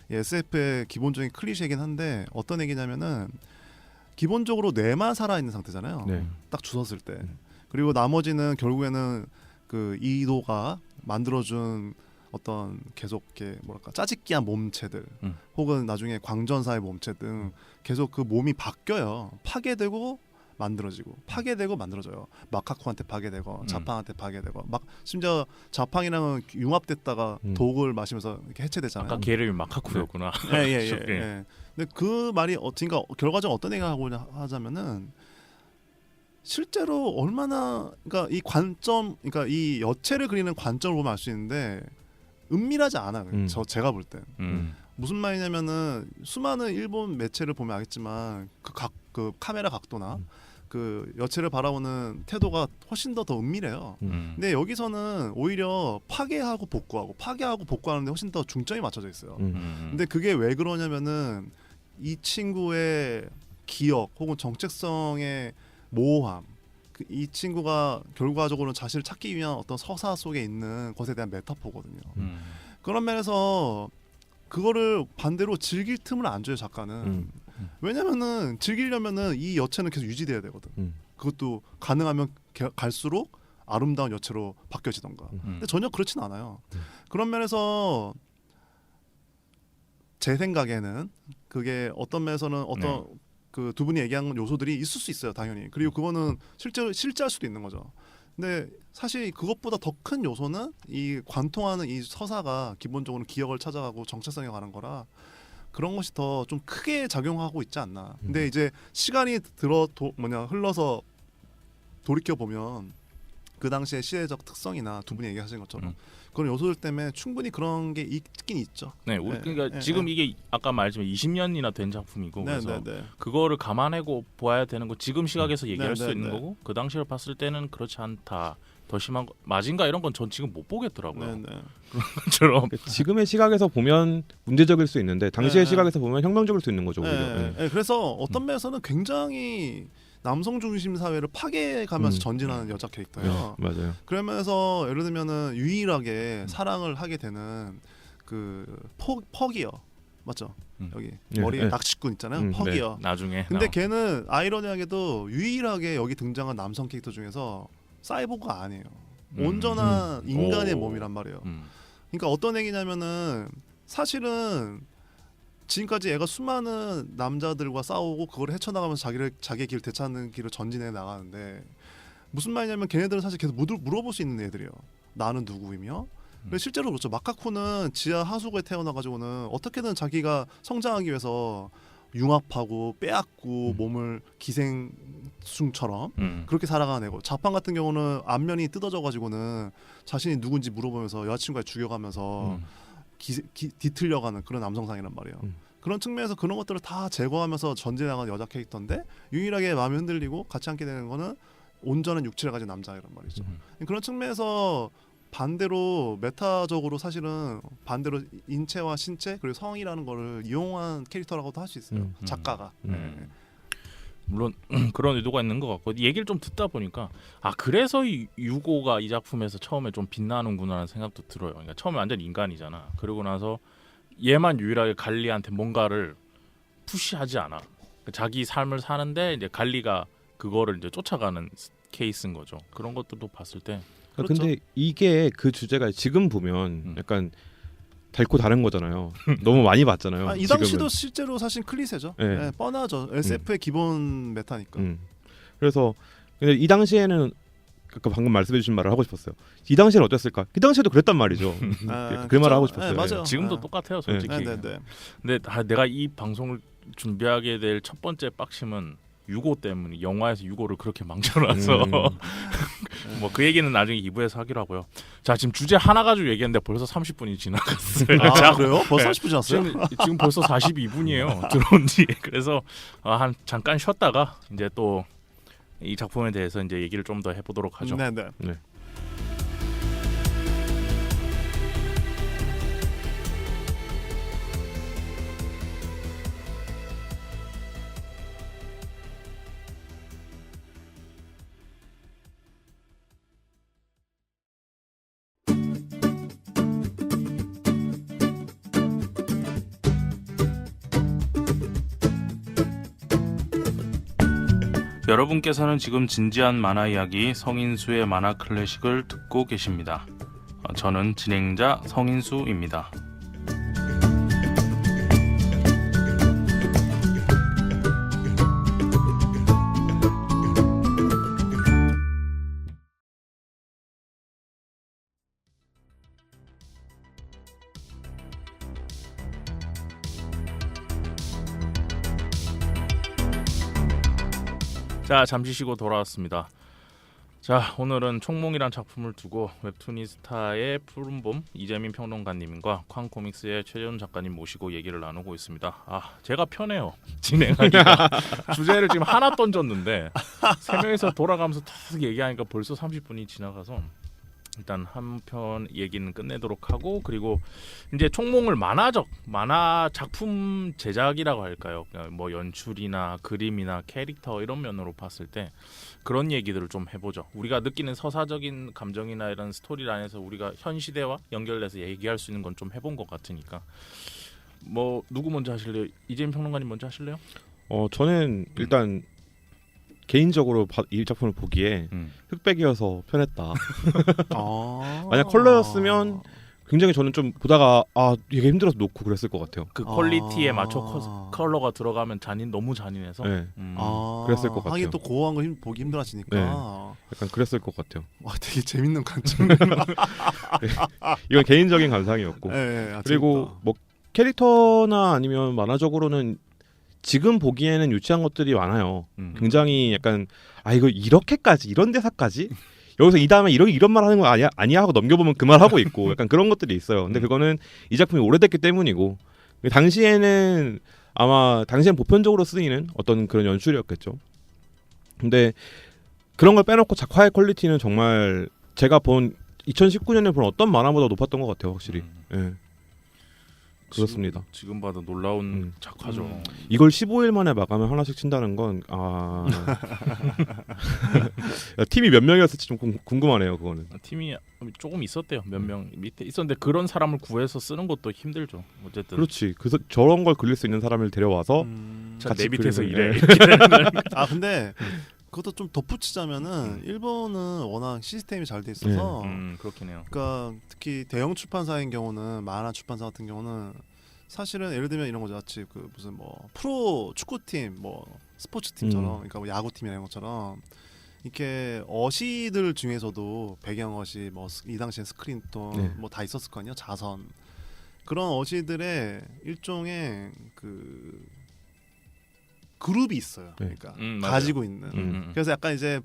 Speaker 3: SF의 기본적인 클리셰이긴 한데 어떤 얘기냐면은 기본적으로 뇌만 살아있는 상태잖아요.
Speaker 2: 네.
Speaker 3: 딱 주웠을 때. 그리고 나머지는 결국에는 그 이도가 만들어준 어떤 계속 이렇게 뭐랄까 짜집기한 몸체들 혹은 나중에 광전사의 몸체 등 계속 그 몸이 바뀌어요. 파괴되고 만들어지고 파괴되고 만들어져요. 마카코한테 파괴되고 자팡한테 파괴되고 막 심지어 자팡이랑은 융합됐다가 독을 마시면서 이렇게 해체되잖아요.
Speaker 1: 아까 걔를 마카쿠였구나.
Speaker 3: 예. 근데 그 말이 그러니까 결과적으로 어떤 얘기를 하고자 하자면은 실제로 얼마나 그러니까 이 관점 그러니까 이 여체를 그리는 관점을 보면 알 수 있는데 은밀하지 않아요. 제가 볼 땐. 무슨 말이냐면은 수많은 일본 매체를 보면 알겠지만 그 카메라 각도나 그 여체를 바라보는 태도가 훨씬 더 은밀해요. 근데 여기서는 오히려 파괴하고 복구하는데 훨씬 더 중점이 맞춰져 있어요. 근데 그게 왜 그러냐면은 이 친구의 기억 혹은 정체성의 모호함, 이 친구가 결과적으로는 자신을 찾기 위한 어떤 서사 속에 있는 것에 대한 메타포거든요. 그런 면에서 그거를 반대로 즐길 틈을 안 줘요 작가는. 왜냐면은 즐기려면은 이 여체는 계속 유지돼야 되거든. 그것도 가능하면 갈수록 아름다운 여체로 바뀌어지던가. 근데 전혀 그렇진 않아요. 그런 면에서 제 생각에는 그게 어떤 면에서는 어떤 그 두 분이 얘기한 요소들이 있을 수 있어요 당연히. 그리고 그거는 실제할 수도 있는 거죠. 근데 사실 그것보다 더 큰 요소는 이 관통하는 이 서사가 기본적으로 기억을 찾아가고 정체성에 관한 거라 그런 것이 더 좀 크게 작용하고 있지 않나. 근데 이제 시간이 흘러서 돌이켜 보면 그 당시의 시대적 특성이나 두 분이 얘기하신 것처럼 그런 요소들 때문에 충분히 그런 게 있긴 있죠.
Speaker 1: 네, 그러니까 지금 이게 아까 말했지만 20년이나 된 작품이고 그래서 그거를 감안하고 보아야 되는 거 지금 시각에서 얘기할 수 있는 거고 그 당시를 봤을 때는 그렇지 않다. 더 심한 거 마징가 이런 건 전 지금 못 보겠더라고요. 그런 것처럼
Speaker 2: 지금의 시각에서 보면 문제적일 수 있는데 당시의 시각에서 보면 혁명적일 수 있는 거죠.
Speaker 3: 그래서 어떤 면에서는 굉장히 남성 중심 사회를 파괴해가면서 전진하는 여자 캐릭터예요.
Speaker 2: 맞아요.
Speaker 3: 그러면서 예를 들면은 유일하게 사랑을 하게 되는 그 퍽이요, 맞죠? 여기 머리에 낚시꾼 있잖아요, 퍽이요.
Speaker 1: 나중에.
Speaker 3: 근데 걔는 아이러니하게도 유일하게 여기 등장한 남성 캐릭터 중에서 사이보그가 아니에요. 온전한 인간의 몸이란 말이에요. 그러니까 어떤 얘기냐면은 사실은 지금까지 애가 수많은 남자들과 싸우고 그걸 헤쳐나가면서 자기의 길을 되찾는 길을 전진해 나가는데 무슨 말이냐면 걔네들은 사실 계속 물어볼 수 있는 애들이에요. 나는 누구이며? 실제로 그렇죠. 마카코는 지하 하수구에 태어나가지고는 어떻게든 자기가 성장하기 위해서 융합하고 빼앗고 몸을 기생충처럼 그렇게 살아가는 애고 자판 같은 경우는 안면이 뜯어져가지고는 자신이 누군지 물어보면서 여자친구가 죽여가면서 뒤틀려가는 그런 남성상이란 말이에요. 그런 측면에서 그런 것들을 다 제거하면서 전진해나가는 여자 캐릭터인데 유일하게 마음이 흔들리고 같이 함께 되는 거는 온전한 육체를 가진 남자이란 말이죠. 그런 측면에서 반대로 메타적으로 사실은 반대로 인체와 신체 그리고 성이라는 거를 이용한 캐릭터라고도 할 수 있어요. 작가가.
Speaker 1: 물론 그런 의도가 있는 것 같고 얘기를 좀 듣다 보니까 그래서 유고가 이 작품에서 처음에 좀 빛나는구나라는 생각도 들어요. 그러니까 처음에 완전 인간이잖아. 그러고 나서 얘만 유일하게 갈리한테 뭔가를 푸시하지 않아. 자기 삶을 사는데 이제 갈리가 그거를 이제 쫓아가는 케이스인 거죠. 그런 것들도 봤을 때.
Speaker 2: 그렇죠. 근데 이게 그 주제가 지금 보면 약간 달고 다른 거잖아요. 너무 많이 봤잖아요.
Speaker 3: 이 당시도 실제로 사실 클리셰죠.
Speaker 2: 네.
Speaker 3: 네, 뻔하죠. SF의 기본 메타니까.
Speaker 2: 그래서 근데 이 당시에는 아까 방금 말씀해주신 말을 하고 싶었어요. 이 당시에는 어땠을까? 이 당시에도 그랬단 말이죠. 그 말을 하고 싶었어요.
Speaker 3: 네, 맞아요.
Speaker 1: 지금도 똑같아요, 솔직히.
Speaker 3: 네.
Speaker 1: 근데 내가 이 방송을 준비하게 될 첫 번째 빡심은 유고 때문에 영화에서 유고를 그렇게 망쳐놔서 뭐 그 얘기는 나중에 2부에서 하기로 하고요. 자, 지금 주제 하나 가지고 얘기했는데 벌써 30분이 지나갔어요.
Speaker 3: 자, 그래요? 벌써 30분 지났어요?
Speaker 1: 지금 벌써 42분이에요. 들어온 뒤에. 그래서 한 잠깐 쉬었다가 이제 또 이 작품에 대해서 이제 얘기를 좀 더 해보도록 하죠.
Speaker 3: 네.
Speaker 1: 여러분께서는 지금 진지한 만화 이야기 성인수의 만화 클래식을 듣고 계십니다. 저는 진행자 성인수입니다. 자, 잠시 쉬고 돌아왔습니다. 자, 오늘은 총몽이란 작품을 두고 웹툰이스타의 푸른봄 이재민 평론가님과 쾅코믹스의 최재훈 작가님 모시고 얘기를 나누고 있습니다. 제가 편해요. 진행하기가. 주제를 지금 하나 던졌는데 세 명이서 돌아가면서 탁 얘기하니까 벌써 30분이 지나가서 일단 한 편 얘기는 끝내도록 하고, 그리고 이제 총몽을 만화 작품 제작이라고 할까요? 뭐 연출이나 그림이나 캐릭터 이런 면으로 봤을 때 그런 얘기들을 좀 해보죠. 우리가 느끼는 서사적인 감정이나 이런 스토리라인에서 우리가 현 시대와 연결돼서 얘기할 수 있는 건 좀 해본 것 같으니까. 뭐 누구 먼저 하실래요? 이재민 평론가님 먼저 하실래요?
Speaker 2: 저는 일단 개인적으로 이 작품을 보기에 흑백이어서 편했다. 만약 컬러였으면 굉장히 저는 좀 보다가 이게 힘들어서 놓고 그랬을 것 같아요.
Speaker 1: 그 퀄리티에 맞춰 컬러가 들어가면 너무 잔인해서.
Speaker 2: 네. 그랬을 것 같아요.
Speaker 3: 하긴 또 고어한 거 보기 힘들어지니까.
Speaker 2: 네. 약간 그랬을 것 같아요.
Speaker 3: 와, 되게 재밌는 관점.
Speaker 2: 이건 개인적인 감상이었고.
Speaker 3: 네,
Speaker 2: 그리고 뭐 캐릭터나 아니면 만화적으로는 지금 보기에는 유치한 것들이 많아요. 굉장히 약간 이거 이렇게까지 이런 대사까지 여기서 이 다음에 이런 말 하는 거 아니야 하고 넘겨보면 그 말 하고 있고 약간 그런 것들이 있어요. 근데 그거는 이 작품이 오래됐기 때문이고 당시에는 아마 당시엔 보편적으로 쓰이는 어떤 그런 연출이었겠죠. 근데 그런 걸 빼놓고 작화의 퀄리티는 정말 제가 본 2019년에 본 어떤 만화보다 높았던 것 같아요, 확실히. 예. 그렇습니다.
Speaker 1: 지금 봐도 놀라운 작화죠.
Speaker 2: 이걸 15일 만에 마감을 하나씩 친다는 건 팀이 몇 명이었을지 좀 궁금하네요. 그거는.
Speaker 1: 팀이 조금 있었대요. 몇 명 밑에 있었는데 그런 사람을 구해서 쓰는 것도 힘들죠. 어쨌든.
Speaker 2: 그렇지. 그래서 저런 걸 그릴 수 있는 사람을 데려와서
Speaker 1: 같이 내 밑에서 일해.
Speaker 3: 근데 그것도 좀 덧붙이자면은 일본은 워낙 시스템이 잘 돼 있어서
Speaker 1: 그렇긴 해요.
Speaker 3: 그러니까 특히 대형 출판사인 경우는 만화 출판사 같은 경우는 사실은 예를 들면 이런 거죠. 마치 그 무슨 뭐 프로 축구팀 뭐 스포츠팀처럼 그러니까 뭐 야구팀이나 이런 것처럼 이렇게 어시들 중에서도 배경 어시 뭐 이 당시엔 스크린톤 뭐 다 있었을 거 아니에요. 자선 그런 어시들의 일종의 그 그룹이 있어요. 그러니까 가지고 있는. 그래서 약간 이제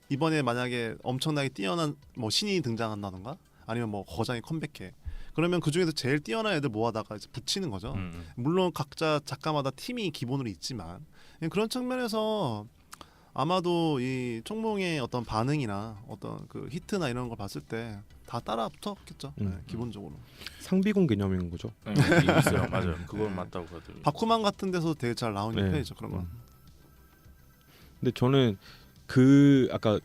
Speaker 3: 이번에 만약에 엄청나게 뛰어난 뭐 신이 등장한다던가 아니면 뭐 거장이 컴백해. 그러면 그 중에서 제일 뛰어난 애들 모아다가 이제 붙이는 거죠. 물론 각자 작가마다 팀이 기본으로 있지만 그런 측면에서 아마도 이 총몽의 어떤 반응이나 어떤 그 히트나 이런 걸 봤을 때 다 따라 붙었겠죠. 기본적으로.
Speaker 2: 상비군 개념인 거죠.
Speaker 1: 네, 있어요. 맞아요. 그건 맞다고 하더라고요.
Speaker 3: 바쿠만 같은 데서 되게 잘 나오는 편이죠. 그런 건.
Speaker 2: 근데 저는 그 아까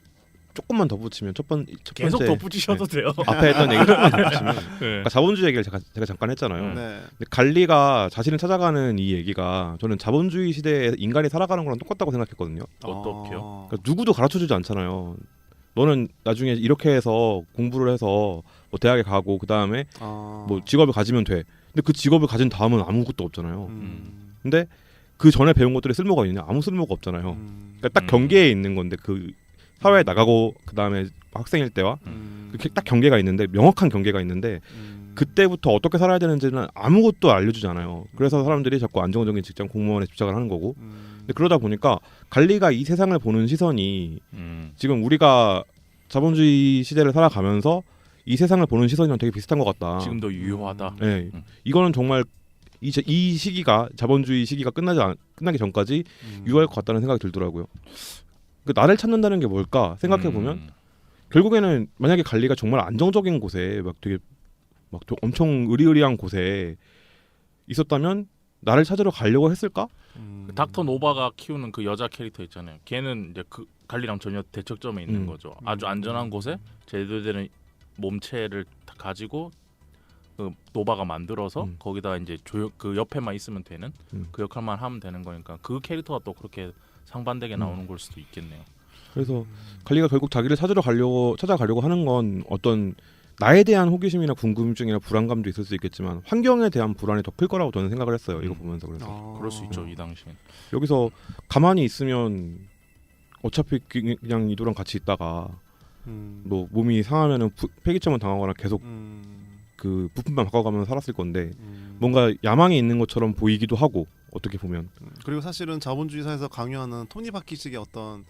Speaker 2: 조금만 덧붙이면 첫 번째
Speaker 1: 계속 덧붙이셔도 돼요.
Speaker 2: 앞에 했던 얘기 조금만 덧붙이면
Speaker 1: 네.
Speaker 2: 아까 자본주의 얘기를 제가 잠깐 했잖아요.
Speaker 3: 네.
Speaker 2: 근데 갈리가 자신을 찾아가는 이 얘기가 저는 자본주의 시대에 인간이 살아가는 거랑 똑같다고 생각했거든요.
Speaker 1: 어떻게요?
Speaker 2: 그러니까 누구도 가르쳐주지 않잖아요. 너는 나중에 이렇게 해서 공부를 해서 뭐 대학에 가고 그 다음에 뭐 직업을 가지면 돼. 근데 그 직업을 가진 다음은 아무것도 없잖아요. 근데 그 전에 배운 것들이 쓸모가 있냐? 아무 쓸모가 없잖아요. 그러니까 딱 경계에 있는 건데 그 사회에 나가고 그 다음에 학생일 때와 그렇게 딱 경계가 있는데 명확한 경계가 있는데 그때부터 어떻게 살아야 되는지는 아무것도 알려주지 않아요. 그래서 사람들이 자꾸 안정적인 직장 공무원에 집착을 하는 거고. 근데 그러다 보니까 갈리가 이 세상을 보는 시선이 지금 우리가 자본주의 시대를 살아가면서 이 세상을 보는 시선이랑 되게 비슷한 것 같다.
Speaker 1: 지금도 유효하다.
Speaker 2: 네, 이거는 정말 이 시기가 자본주의 시기가 끝나기 전까지 유효할 것 같다는 생각이 들더라고요. 나를 찾는다는 게 뭘까 생각해 보면 결국에는 만약에 갈리가 정말 안정적인 곳에 막 되게 막 엄청 의리의리한 곳에 있었다면 나를 찾으러 가려고 했을까?
Speaker 1: 닥터 노바가 키우는 그 여자 캐릭터 있잖아요. 걔는 이제 그 갈리랑 전혀 대척점에 있는 거죠. 아주 안전한 곳에 제대로 된 몸체를 가지고 그 노바가 만들어서 거기다 이제 그 옆에만 있으면 되는 그 역할만 하면 되는 거니까 그 캐릭터가 또 그렇게 상반되게 나오는 걸 수도 있겠네요.
Speaker 2: 그래서 갈리가 결국 자기를 찾아가려고 하는 건 어떤 나에 대한 호기심이나 궁금증이나 불안감도 있을 수 있겠지만 환경에 대한 불안이 더 클 거라고 저는 생각을 했어요. 이거 보면서. 그래서
Speaker 1: 그럴 수 있죠. 이 당시엔.
Speaker 2: 여기서 가만히 있으면 어차피 그냥 이도랑 같이 있다가 뭐 몸이 상하면은 폐기점을 당하거나 계속 그 부품만 바꿔가면서 살았을 건데 뭔가 야망이 있는 것처럼 보이기도 하고 어떻게 보면.
Speaker 3: 그리고 사실은 자본주의 사회에서 강요하는 톱니바퀴식의 어떤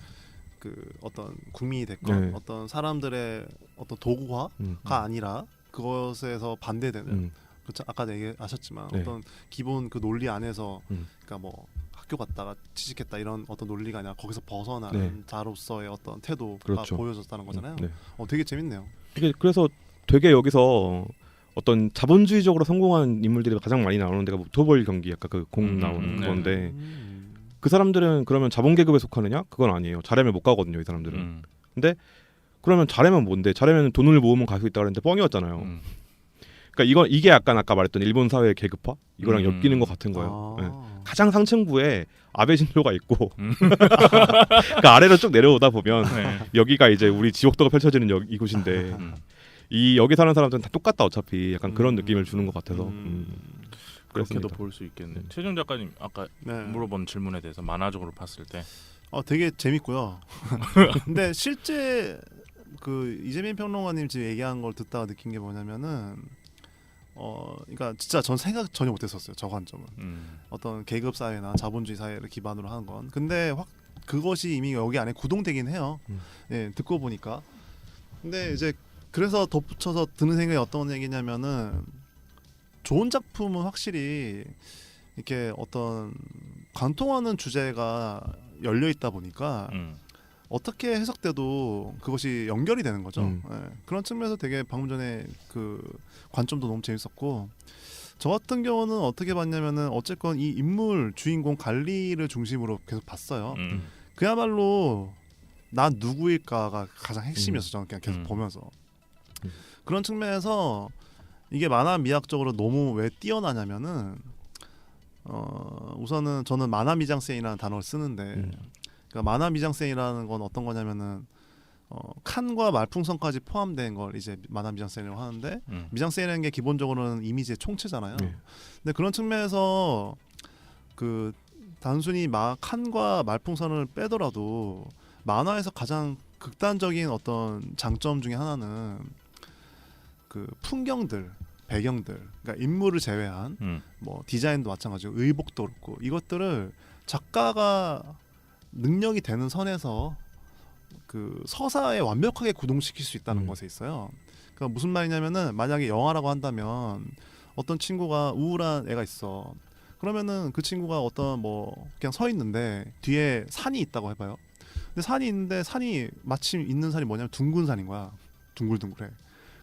Speaker 3: 국민이 됐건 어떤 사람들의 어떤 도구화가 아니라 그것에서 반대되는 그렇죠. 아까 얘기하셨지만 어떤 기본 그 논리 안에서 그러니까 뭐 학교 갔다가 취직했다 이런 어떤 논리가 아니라 거기서 벗어나는 자로서의 어떤 태도가
Speaker 2: 그렇죠.
Speaker 3: 보여졌다는 거잖아요. 되게 재밌네요.
Speaker 2: 그래서 되게 여기서 어떤 자본주의적으로 성공한 인물들이 가장 많이 나오는 데가 모터볼 경기 아까 그 공 나오는 건데 그 사람들은 그러면 자본 계급에 속하느냐? 그건 아니에요. 잘하면 못 가거든요, 이 사람들은. 근데 그러면 잘하면 뭔데? 잘하면 돈을 모으면 갈 수 있다 그랬는데 뻥이었잖아요. 그러니까 이게 약간 아까 말했던 일본 사회의 계급화 이거랑 엮이는 것 같은 거예요. 네. 가장 상층부에 아베 신조가 있고 그 아래로 쭉 내려오다 보면 여기가 이제 우리 지옥도가 펼쳐지는 이곳인데 여기 사는 사람들은 다 똑같다 어차피 약간 그런 느낌을 주는 것 같아서
Speaker 1: 그렇게도 볼 수 있겠네요. 최정 작가님 아까 물어본 질문에 대해서 만화적으로 봤을 때
Speaker 3: 되게 재밌고요. 근데 실제 그 이재민 평론가님 지금 얘기한 걸 듣다가 느낀 게 뭐냐면은 그러니까 진짜 전 생각 전혀 못했었어요. 저 관점은 어떤 계급 사회나 자본주의 사회를 기반으로 하는 건. 근데 그것이 이미 여기 안에 구동되긴 해요. 예, 듣고 보니까. 근데 이제 그래서 덧붙여서 드는 생각이 어떤 얘기냐면은 좋은 작품은 확실히 이렇게 어떤 관통하는 주제가 열려 있다 보니까 어떻게 해석돼도 그것이 연결이 되는 거죠. 예. 그런 측면에서 되게 방금 전에 그 관점도 너무 재밌었고 저 같은 경우는 어떻게 봤냐면은 어쨌건 이 인물 주인공 갈리를 중심으로 계속 봤어요. 그야말로 난 누구일까가 가장 핵심이었어. 저는 그냥 계속 보면서 그런 측면에서 이게 만화 미학적으로 너무 왜 뛰어나냐면은 우선은 저는 만화 미장센이라는 단어를 쓰는데 그러니까 만화 미장센이라는 건 어떤 거냐면은 칸과 말풍선까지 포함된 걸 이제 만화 미장센이라고 하는데 미장센이라는 게 기본적으로는 이미지의 총체잖아요. 근데 그런 측면에서 그 단순히 칸과 말풍선을 빼더라도 만화에서 가장 극단적인 어떤 장점 중에 하나는 그 풍경들, 배경들, 그러니까 인물을 제외한 뭐 디자인도 마찬가지고 의복도 그렇고 이것들을 작가가 능력이 되는 선에서 그 서사에 완벽하게 구동시킬 수 있다는 것에 있어요. 그러니까 무슨 말이냐면은 만약에 영화라고 한다면 어떤 친구가 우울한 애가 있어. 그러면은 그 친구가 어떤 뭐 그냥 서 있는데 뒤에 산이 있다고 해봐요. 근데 산이 있는데 산이 마침 있는 산이 뭐냐면 둥근 산인 거야. 둥글둥글해.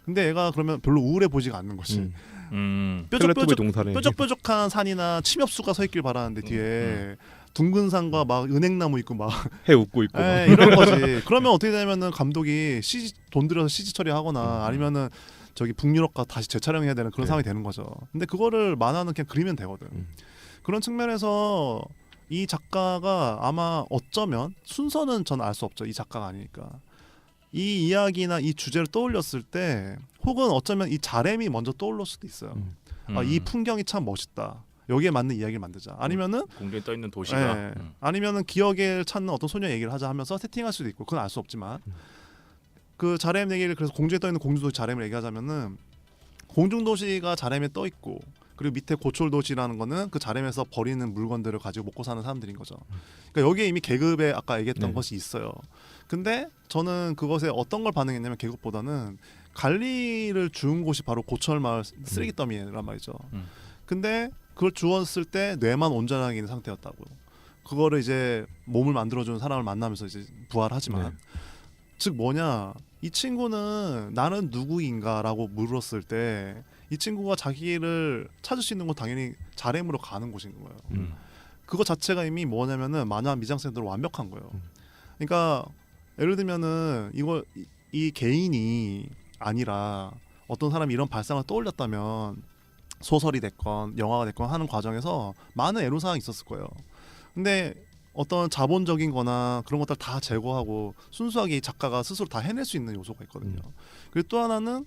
Speaker 3: 근데 얘가 그러면 별로 우울해 보지가 않는 것이.
Speaker 2: 텔레토비 동산에
Speaker 3: 뾰족뾰족한 산이나 침엽수가 서 있길 바라는데 뒤에 둥근 산과 막 은행나무 있고 막
Speaker 2: 해 웃고 있고
Speaker 3: 이런 거지. 그러면 어떻게 되냐면은 감독이 CG 돈 들여서 CG 처리하거나 아니면은 저기 북유럽 가 다시 재촬영해야 되는 그런
Speaker 2: 네.
Speaker 3: 상황이 되는 거죠. 근데 그거를 만화는 그냥 그리면 되거든. 그런 측면에서 이 작가가 아마 어쩌면 순서는 전 알 수 없죠. 이 작가가 아니니까. 이 이야기나 이 주제를 떠올렸을 때 혹은 어쩌면 이 자렘이 먼저 떠올릴 수도 있어요. 이 풍경이 참 멋있다. 여기에 맞는 이야기를 만들자. 아니면은
Speaker 1: 공중에 떠 있는 도시가
Speaker 3: 아니면은 기억을 찾는 어떤 소녀 얘기를 하자 하면서 세팅할 수도 있고 그건 알 수 없지만 그 자렘 얘기를 그래서 공중에 떠 있는 공중도시 자렘을 얘기하자면은 공중도시가 자렘에 떠 있고 그리고 밑에 고철도시라는 거는 그 자렘에서 버리는 물건들을 가지고 먹고 사는 사람들인 거죠. 그러니까 여기에 이미 계급에 아까 얘기했던
Speaker 2: 네.
Speaker 3: 것이 있어요. 근데 저는 그것에 어떤 걸 반응했냐면 계급보다는 관리를 주운 곳이 바로 고철마을 쓰레기 더미란 말이죠. 근데 그걸 주웠을 때 뇌만 온전하게 있는 상태였다고. 그거를 이제 몸을 만들어주는 사람을 만나면서 이제 부활하지만
Speaker 2: 네.
Speaker 3: 즉 뭐냐 이 친구는 나는 누구인가라고 물었을 때 이 친구가 자기를 찾을 수 있는 건 당연히 자렘으로 가는 곳인 거예요. 그거 자체가 이미 뭐냐면은 만화 미장센으로 완벽한 거예요. 그러니까 예를 들면은 이 개인이 아니라 어떤 사람이 이런 발상을 떠올렸다면 소설이 됐건 영화가 됐건 하는 과정에서 많은 애로사항이 있었을 거예요. 근데 어떤 자본적인 거나 그런 것들 다 제거하고 순수하게 이 작가가 스스로 다 해낼 수 있는 요소가 있거든요. 그리고 또 하나는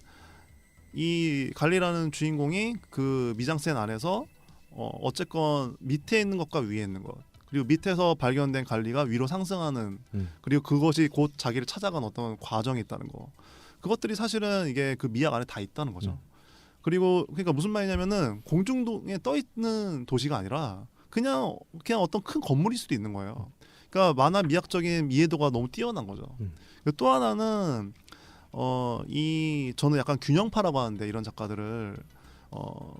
Speaker 3: 이 갈리라는 주인공이 그 미장센 안에서 어쨌건 밑에 있는 것과 위에 있는 것 그리고 밑에서 발견된 갈리가 위로 상승하는 그리고 그것이 곧 자기를 찾아간 어떤 과정이 있다는 거 그것들이 사실은 이게 그 미학 안에 다 있다는 거죠. 그리고 그러니까 무슨 말이냐면은 공중에 떠 있는 도시가 아니라 그냥 어떤 큰 건물일 수도 있는 거예요. 그러니까 만화 미학적인 이해도가 너무 뛰어난 거죠. 또 하나는 저는 약간 균형파라고 하는데 이런 작가들을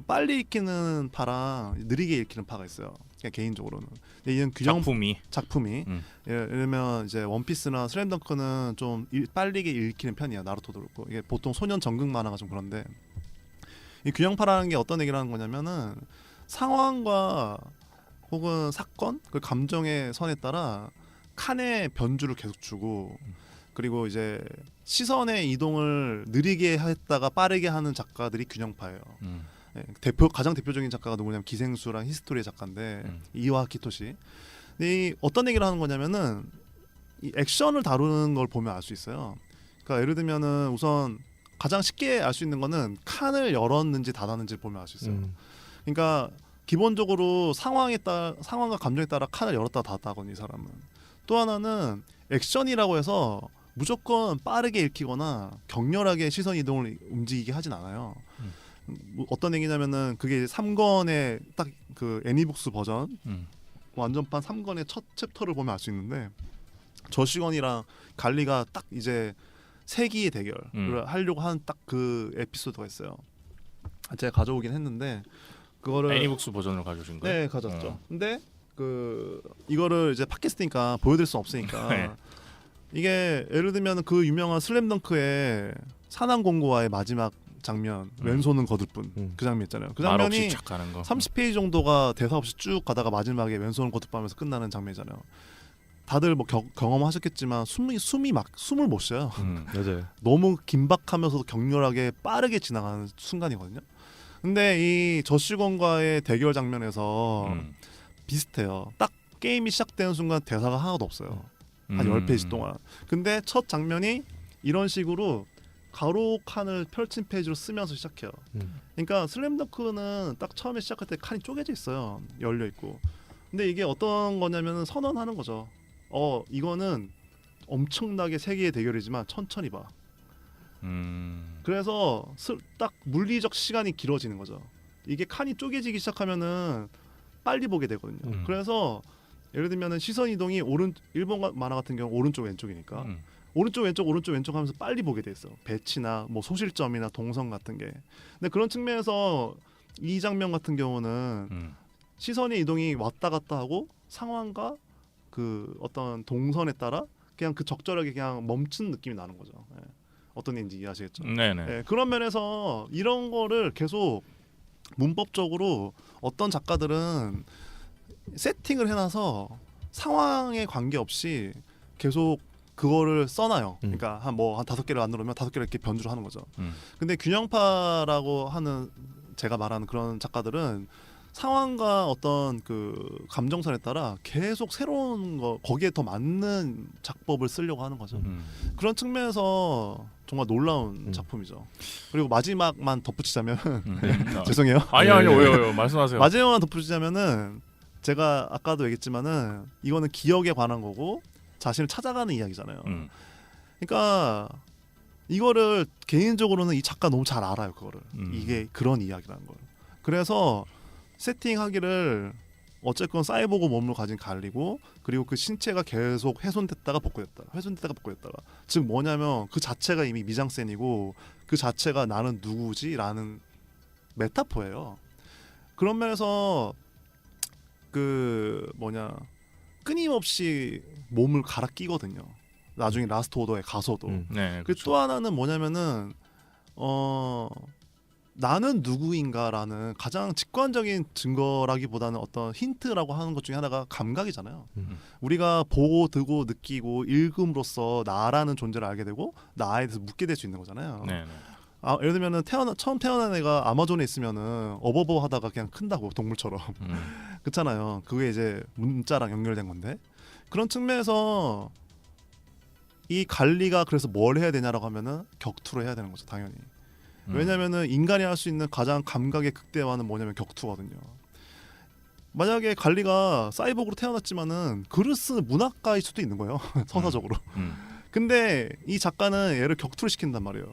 Speaker 3: 빨리 읽히는 파랑 느리게 읽히는 파가 있어요. 그냥 개인적으로는. 근데 이런 작품이 예를 들면 이제 원피스나 슬램덩크는 좀 빠르게 읽히는 편이야. 나루토도 그렇고 이게 보통 소년 전극 만화가 좀 그런데 이 균형파라는 게 어떤 얘기를 하는 거냐면은 상황과 혹은 사건 그 감정의 선에 따라 칸의 변주를 계속 주고 그리고 이제 시선의 이동을 느리게 했다가 빠르게 하는 작가들이 균형파예요. 가장 대표적인 작가가 누구냐면 기생수랑 히스토리의 작가인데 이와 키토시. 이 어떤 얘기를 하는 거냐면은 이 액션을 다루는 걸 보면 알 수 있어요. 그러니까 예를 들면은 우선 가장 쉽게 알 수 있는 거는 칸을 열었는지 닫았는지 보면 알 수 있어요. 그러니까 기본적으로 상황과 감정에 따라 칸을 열었다 닫았다 하거든요. 이 사람은. 또 하나는 액션이라고 해서 무조건 빠르게 읽히거나 격렬하게 시선 이동을 움직이게 하진 않아요. 어떤 얘기냐면은 그게 3권의 딱 그 애니북스 버전 완전판 3권의 첫 챕터를 보면 알 수 있는데 저시건이랑 갈리가 딱 이제 세기의 대결을 하려고 하는 딱 그 에피소드가 있어요. 제가 가져오긴 했는데 그거를
Speaker 1: 애니북스 버전으로 가져오신 거예요?
Speaker 3: 네, 가져왔죠. 근데 그 이거를 이제 팟캐스트니까 보여드릴 수 없으니까
Speaker 1: 네.
Speaker 3: 이게 예를 들면 그 유명한 슬램덩크의 산왕공고와의 마지막 장면 왼손은 거들 뿐 그 장면 있잖아요. 그 장면이
Speaker 1: 말없이 착 가는 거.
Speaker 3: 30페이지 정도가 대사 없이 쭉 가다가 마지막에 왼손을 거들 하면서 끝나는 장면이잖아요. 다들 뭐 경험하셨겠지만 숨을 못 쉬어요.
Speaker 2: 맞아요.
Speaker 3: 너무 긴박하면서도 격렬하게 빠르게 지나가는 순간이거든요. 근데 이 저시건과의 대결 장면에서 비슷해요. 딱 게임이 시작되는 순간 대사가 하나도 없어요. 한 10페이지 동안. 근데 첫 장면이 이런 식으로 가로 칸을 펼친 페이지로 쓰면서 시작해요. 그러니까 슬램덩크는 딱 처음에 시작할 때 칸이 쪼개져 있어요. 열려 있고. 근데 이게 어떤 거냐면 선언하는 거죠. 이거는 엄청나게 세계의 대결이지만 천천히 봐. 그래서 딱 물리적 시간이 길어지는 거죠. 이게 칸이 쪼개지기 시작하면은 빨리 보게 되거든요. 그래서 예를 들면은 시선 이동이 일본 만화 같은 경우 오른쪽 왼쪽이니까 오른쪽 왼쪽 하면서 빨리 보게 돼 있어. 배치나 뭐 소실점이나 동선 같은 게. 근데 그런 측면에서 이 장면 같은 경우는 시선의 이동이 왔다 갔다 하고 상황과 그 어떤 동선에 따라 그냥 그 적절하게 그냥 멈춘 느낌이 나는 거죠. 예. 어떤 얘기인지 이해하시겠죠?
Speaker 1: 네네.
Speaker 3: 예, 그런 면에서 이런 거를 계속 문법적으로 어떤 작가들은 세팅을 해놔서 상황에 관계없이 계속 그거를 써놔요. 그러니까 한 5개를 안 누르면 5개를 이렇게 변주를 하는 거죠. 근데 균형파라고 하는 제가 말하는 그런 작가들은 상황과 어떤 그 감정선에 따라 계속 새로운 거 거기에 더 맞는 작법을 쓰려고 하는 거죠. 그런 측면에서 정말 놀라운 작품이죠. 그리고 마지막만 덧붙이자면 죄송해요.
Speaker 1: 아니요 왜요 말씀하세요.
Speaker 3: 마지막만 덧붙이자면은 제가 아까도 얘기했지만은 이거는 기억에 관한 거고 자신을 찾아가는 이야기잖아요. 그러니까 이거를 개인적으로는 이 작가 너무 잘 알아요. 그거를 이게 그런 이야기라는 걸. 그래서 세팅하기를 어쨌건 사이보그 몸을 가진 갈리고 그리고 그 신체가 계속 훼손됐다가 복구됐다가 즉 뭐냐면 그 자체가 이미 미장센이고 그 자체가 나는 누구지라는 메타포예요. 그런 면에서 그 끊임없이 몸을 갈아 끼거든요. 나중에 라스트 오더에 가서도.
Speaker 1: 네,
Speaker 3: 그렇죠. 또 하나는 뭐냐면은 나는 누구인가라는 가장 직관적인 증거라기보다는 어떤 힌트라고 하는 것 중에 하나가 감각이잖아요. 우리가 보고 듣고 느끼고 읽음으로써 나라는 존재를 알게 되고 나에 대해서 묻게 될 수 있는 거잖아요.
Speaker 1: 네.
Speaker 3: 예를 들면은 처음 태어난 애가 아마존에 있으면은 어버버 하다가 그냥 큰다고 동물처럼 그렇잖아요. 그게 이제 문자랑 연결된 건데 그런 측면에서 이 관리가 그래서 뭘 해야 되냐라고 하면은 격투를 해야 되는 거죠, 당연히. 왜냐면은 인간이 할 수 있는 가장 감각의 극대화는 뭐냐면 격투거든요. 만약에 관리가 사이보그로 태어났지만은 글을 쓰는 문학가일 수도 있는 거예요. 서사적으로. 근데 이 작가는 얘를 격투를 시킨단 말이에요.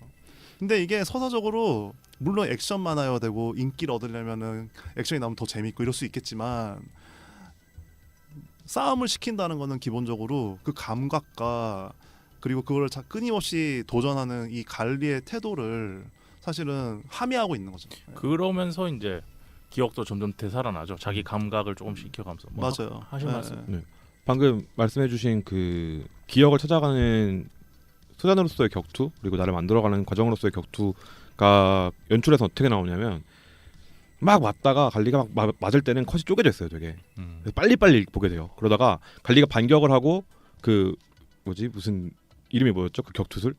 Speaker 3: 근데 이게 서사적으로 물론 액션 만화여야 되고 인기를 얻으려면은 액션이 나오면 더 재밌고 이럴 수 있겠지만 싸움을 시킨다는 거는 기본적으로 그 감각과 그리고 그걸 끊임없이 도전하는 이 관리의 태도를 사실은 함의하고 있는 거죠.
Speaker 1: 그러면서 이제 기억도 점점 되살아나죠. 자기 감각을 조금씩 익혀가면서.
Speaker 3: 맞아요.
Speaker 1: 하신 말씀.
Speaker 2: 네. 방금 말씀해주신 그 기억을 찾아가는 수단으로서의 격투 그리고 나를 만들어가는 과정으로서의 격투가 연출에서 어떻게 나오냐면 막 맞다가 관리가 막 맞을 때는 컷이 쪼개져 있어요, 되게. 그래서 빨리빨리 보게 돼요. 그러다가 관리가 반격을 하고 그 무슨 이름이 뭐였죠? 그 격투술?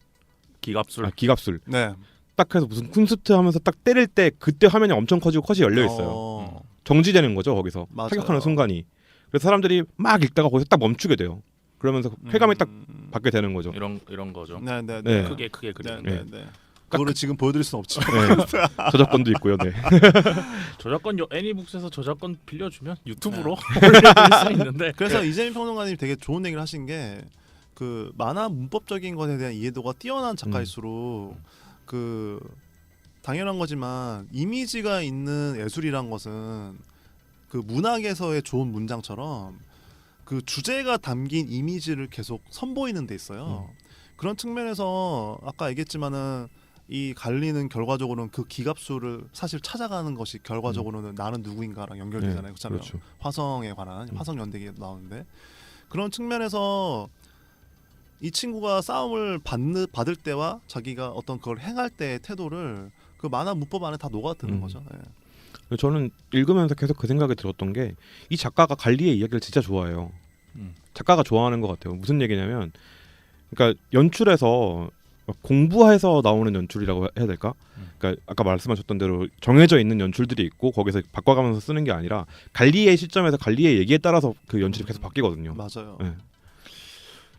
Speaker 1: 기갑술.
Speaker 2: 기갑술.
Speaker 3: 네.
Speaker 2: 딱 해서 무슨 쿤스트 하면서 딱 때릴 때 그때 화면이 엄청 커지고 컷이 열려 있어요. 정지되는 거죠, 거기서.
Speaker 3: 맞아요.
Speaker 2: 타격하는 순간이. 그래서 사람들이 막 읽다가 거기서 딱 멈추게 돼요. 그러면서 쾌감이 딱 받게 되는 거죠.
Speaker 1: 이런 거죠.
Speaker 3: 네.
Speaker 1: 크게 그리는.
Speaker 3: 네. 그거를 지금 보여드릴 수는 없죠.
Speaker 2: 네. 저작권도 있고요. 네.
Speaker 1: 저작권 애니북스에서 저작권 빌려주면 유튜브로 올려드릴 수 있는데.
Speaker 3: 그래서 이재민 평론가님이 되게 좋은 얘기를 하신 게 그 만화 문법적인 것에 대한 이해도가 뛰어난 작가일수록 그 당연한 거지만 이미지가 있는 예술이란 것은 그 문학에서의 좋은 문장처럼 그 주제가 담긴 이미지를 계속 선보이는 데 있어요. 그런 측면에서 아까 얘기했지만은 이 관리는 결과적으로는 그 기갑수를 사실 찾아가는 것이 결과적으로는 나는 누구인가랑 연결되잖아요. 그렇잖아요.
Speaker 2: 그렇죠.
Speaker 3: 화성에 관한 화성 연대기에 나오는데 그런 측면에서 이 친구가 싸움을 받을 때와 자기가 어떤 그걸 행할 때의 태도를 그 만화 문법 안에 다 녹아드는 거죠. 네.
Speaker 2: 저는 읽으면서 계속 그 생각이 들었던 게 이 작가가 관리의 이야기를 진짜 좋아해요. 작가가 좋아하는 것 같아요. 무슨 얘기냐면 그러니까 연출에서 공부해서 나오는 연출이라고 해야 될까? 그러니까 아까 말씀하셨던 대로 정해져 있는 연출들이 있고 거기서 바꿔가면서 쓰는 게 아니라 관리의 시점에서 관리의 얘기에 따라서 그 연출이 계속 바뀌거든요.
Speaker 3: 맞아요.
Speaker 2: 네.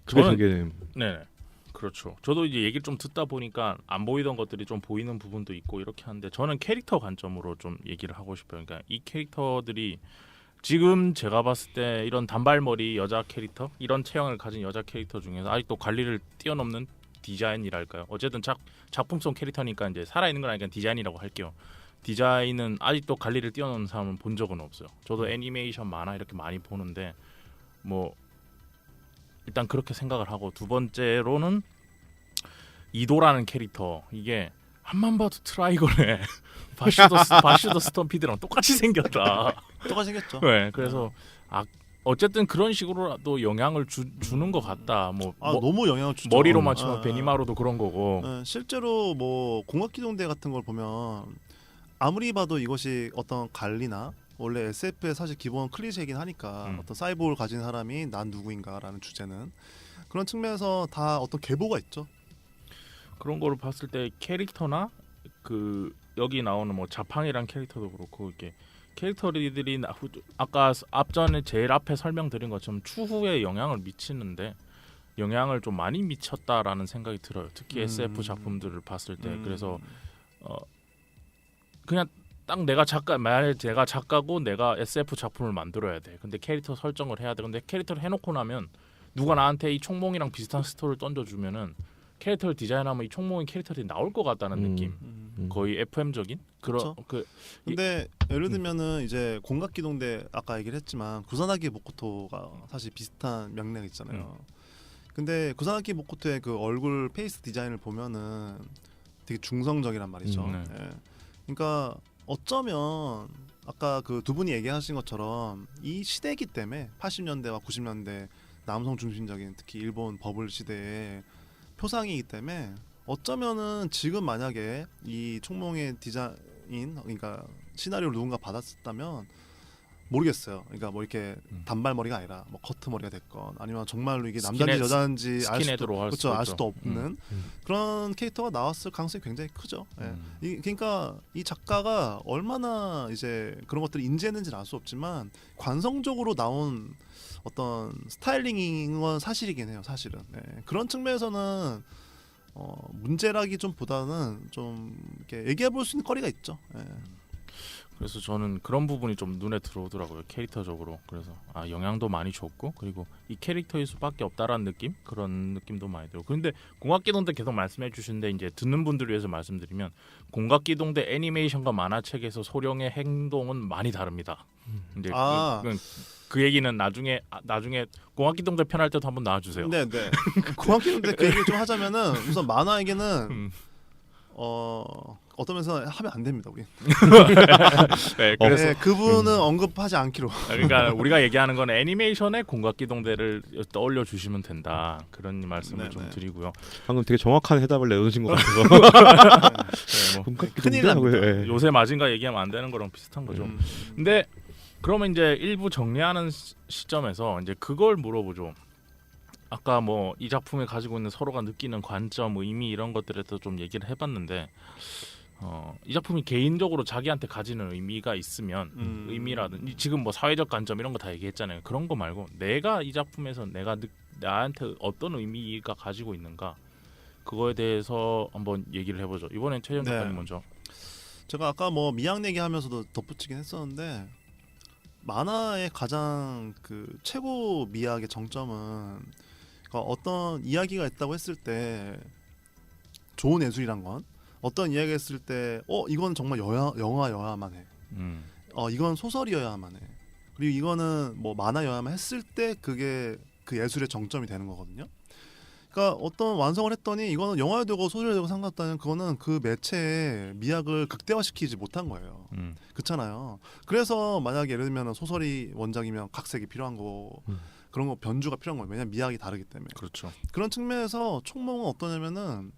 Speaker 2: 그게 되게
Speaker 1: 네, 그렇죠. 저도 이제 얘기를 좀 듣다 보니까 안 보이던 것들이 좀 보이는 부분도 있고 이렇게 하는데 저는 캐릭터 관점으로 좀 얘기를 하고 싶어요. 그러니까 이 캐릭터들이 지금 제가 봤을 때 이런 단발머리 여자 캐릭터, 이런 체형을 가진 여자 캐릭터 중에서 아직도 관리를 뛰어넘는 디자인이랄까요. 어쨌든 작품성 캐릭터니까 이제 살아있는 건 아니니까 디자인이라고 할게요. 디자인은 아직도 관리를 뛰어넘는 사람은 본 적은 없어요. 저도 애니메이션 만화 이렇게 많이 보는데 뭐 일단 그렇게 생각을 하고 두 번째로는 이도라는 캐릭터 이게 한만 봐도 트라이건의 바슈더 스톰피드랑 똑같이 생겼다.
Speaker 3: 똑같이 생겼죠.
Speaker 1: 네, 그래서 어쨌든 그런 식으로라도 영향을 주는 것 같다.
Speaker 3: 너무 영향을 주죠.
Speaker 1: 머리로만 치면 베니마루도 그런 거고.
Speaker 3: 실제로 뭐 공학기동대 같은 걸 보면 아무리 봐도 이것이 어떤 관리나 원래 SF의 사실 기본 클리셰이긴 하니까 어떤 사이보를 가진 사람이 난 누구인가라는 주제는 그런 측면에서 다 어떤 계보가 있죠.
Speaker 1: 그런 거를 봤을 때 캐릭터나 그 여기 나오는 뭐 자팡이란 캐릭터도 그렇고 이렇게 캐릭터들이 아까 앞전에 제일 앞에 설명드린 것처럼 추후에 영향을 미치는데 영향을 좀 많이 미쳤다라는 생각이 들어요. 특히 SF 작품들을 봤을 때. 그래서 그냥 딱 만약에 제가 작가고 내가 SF 작품을 만들어야 돼. 근데 캐릭터 설정을 해야 돼. 근데 캐릭터를 해놓고 나면 누가 나한테 이 총몽이랑 비슷한 스토리를 던져주면은 캐릭터를 디자인하면 이 총몽의 캐릭터들이 나올 것 같다는 느낌. 거의 FM적인 그런
Speaker 3: 근데 예를 들면은 이제 공각기동대 아까 얘기를 했지만 구사나기 모코토가 사실 비슷한 맥락 있잖아요. 근데 구사나기 모코토의 그 얼굴 페이스 디자인을 보면은 되게 중성적이란 말이죠. 예. 그러니까 어쩌면 아까 그 두 분이 얘기하신 것처럼 이 시대이기 때문에 80년대와 90년대 남성 중심적인 특히 일본 버블 시대의 표상이기 때문에 어쩌면은 지금 만약에 이 총몽의 디자인 그러니까 시나리오를 누군가 받았었다면 모르겠어요. 그러니까 뭐 이렇게 단발머리가 아니라 뭐 커트머리가 됐건 아니면 정말로 이게 남자인지 여자인지 알 수도 없는 그런 캐릭터가 나왔을 가능성이 굉장히 크죠. 예. 그러니까 이 작가가 얼마나 이제 그런 것들을 인지했는지는 알 수 없지만 관성적으로 나온 어떤 스타일링인 건 사실이긴 해요. 사실은. 예. 그런 측면에서는 문제라기 좀 보다는 좀 이렇게 얘기해 볼 수 있는 거리가 있죠. 예.
Speaker 1: 그래서 저는 그런 부분이 좀 눈에 들어오더라고요. 캐릭터적으로. 그래서 영향도 많이 줬고 그리고 이 캐릭터일 수밖에 없다라는 느낌? 그런 느낌도 많이 들고. 그런데 공각기동대 계속 말씀해 주시는데 이제 듣는 분들을 위해서 말씀드리면 공각기동대 애니메이션과 만화책에서 소령의 행동은 많이 다릅니다. 이제 그 얘기는 나중에 공학기동대 편할 때도 한번 나와주세요.
Speaker 3: 네. 공학기동대 그 얘기 좀 하자면은 우선 만화에게는 어떤 면에서 하면 안 됩니다, 우리.
Speaker 1: 네, 그래서
Speaker 3: 그분은 언급하지 않기로.
Speaker 1: 그러니까 우리가 얘기하는 건 애니메이션의 공각기동대를 떠올려 주시면 된다. 그런 말씀을 좀 드리고요.
Speaker 2: 방금 되게 정확한 해답을 내놓으신 것 같아서.
Speaker 3: 큰일 납니다.
Speaker 1: 요새 마징가 얘기하면 안 되는 거랑 비슷한 거죠. 근데 그러면 이제 일부 정리하는 시점에서 이제 그걸 물어보죠. 아까 뭐 이 작품에 가지고 있는 서로가 느끼는 관점, 의미 이런 것들에 대해서 좀 얘기를 해봤는데 이 작품이 개인적으로 자기한테 가지는 의미가 있으면 의미라든 지금 뭐 사회적 관점 이런 거 다 얘기했잖아요. 그런 거 말고 내가 이 작품에서 나한테 어떤 의미가 가지고 있는가 그거에 대해서 한번 얘기를 해보죠. 이번엔 최정 작가님 먼저.
Speaker 3: 제가 아까 뭐 미학 얘기하면서도 덧붙이긴 했었는데 만화의 가장 그 최고 미학의 정점은 그러니까 어떤 이야기가 있다고 했을 때 좋은 예술이란 건 어떤 이야기가 했을 때 이건 정말 영화여야만 해. 이건 소설이어야만 해. 그리고 이거는 뭐 만화여야만 했을 때 그게 그 예술의 정점이 되는 거거든요. 그러니까 어떤 완성을 했더니 이거는 영화에 되고 소설에 되고 상관없다는 그거는 그 매체의 미학을 극대화시키지 못한 거예요. 그렇잖아요. 그래서 만약에 예를 들면 소설이 원작이면 각색이 필요한 거고 그런 거 변주가 필요한 거예요. 왜냐하면 미학이 다르기 때문에.
Speaker 1: 그렇죠.
Speaker 3: 그런 측면에서 총몽은 어떠냐면은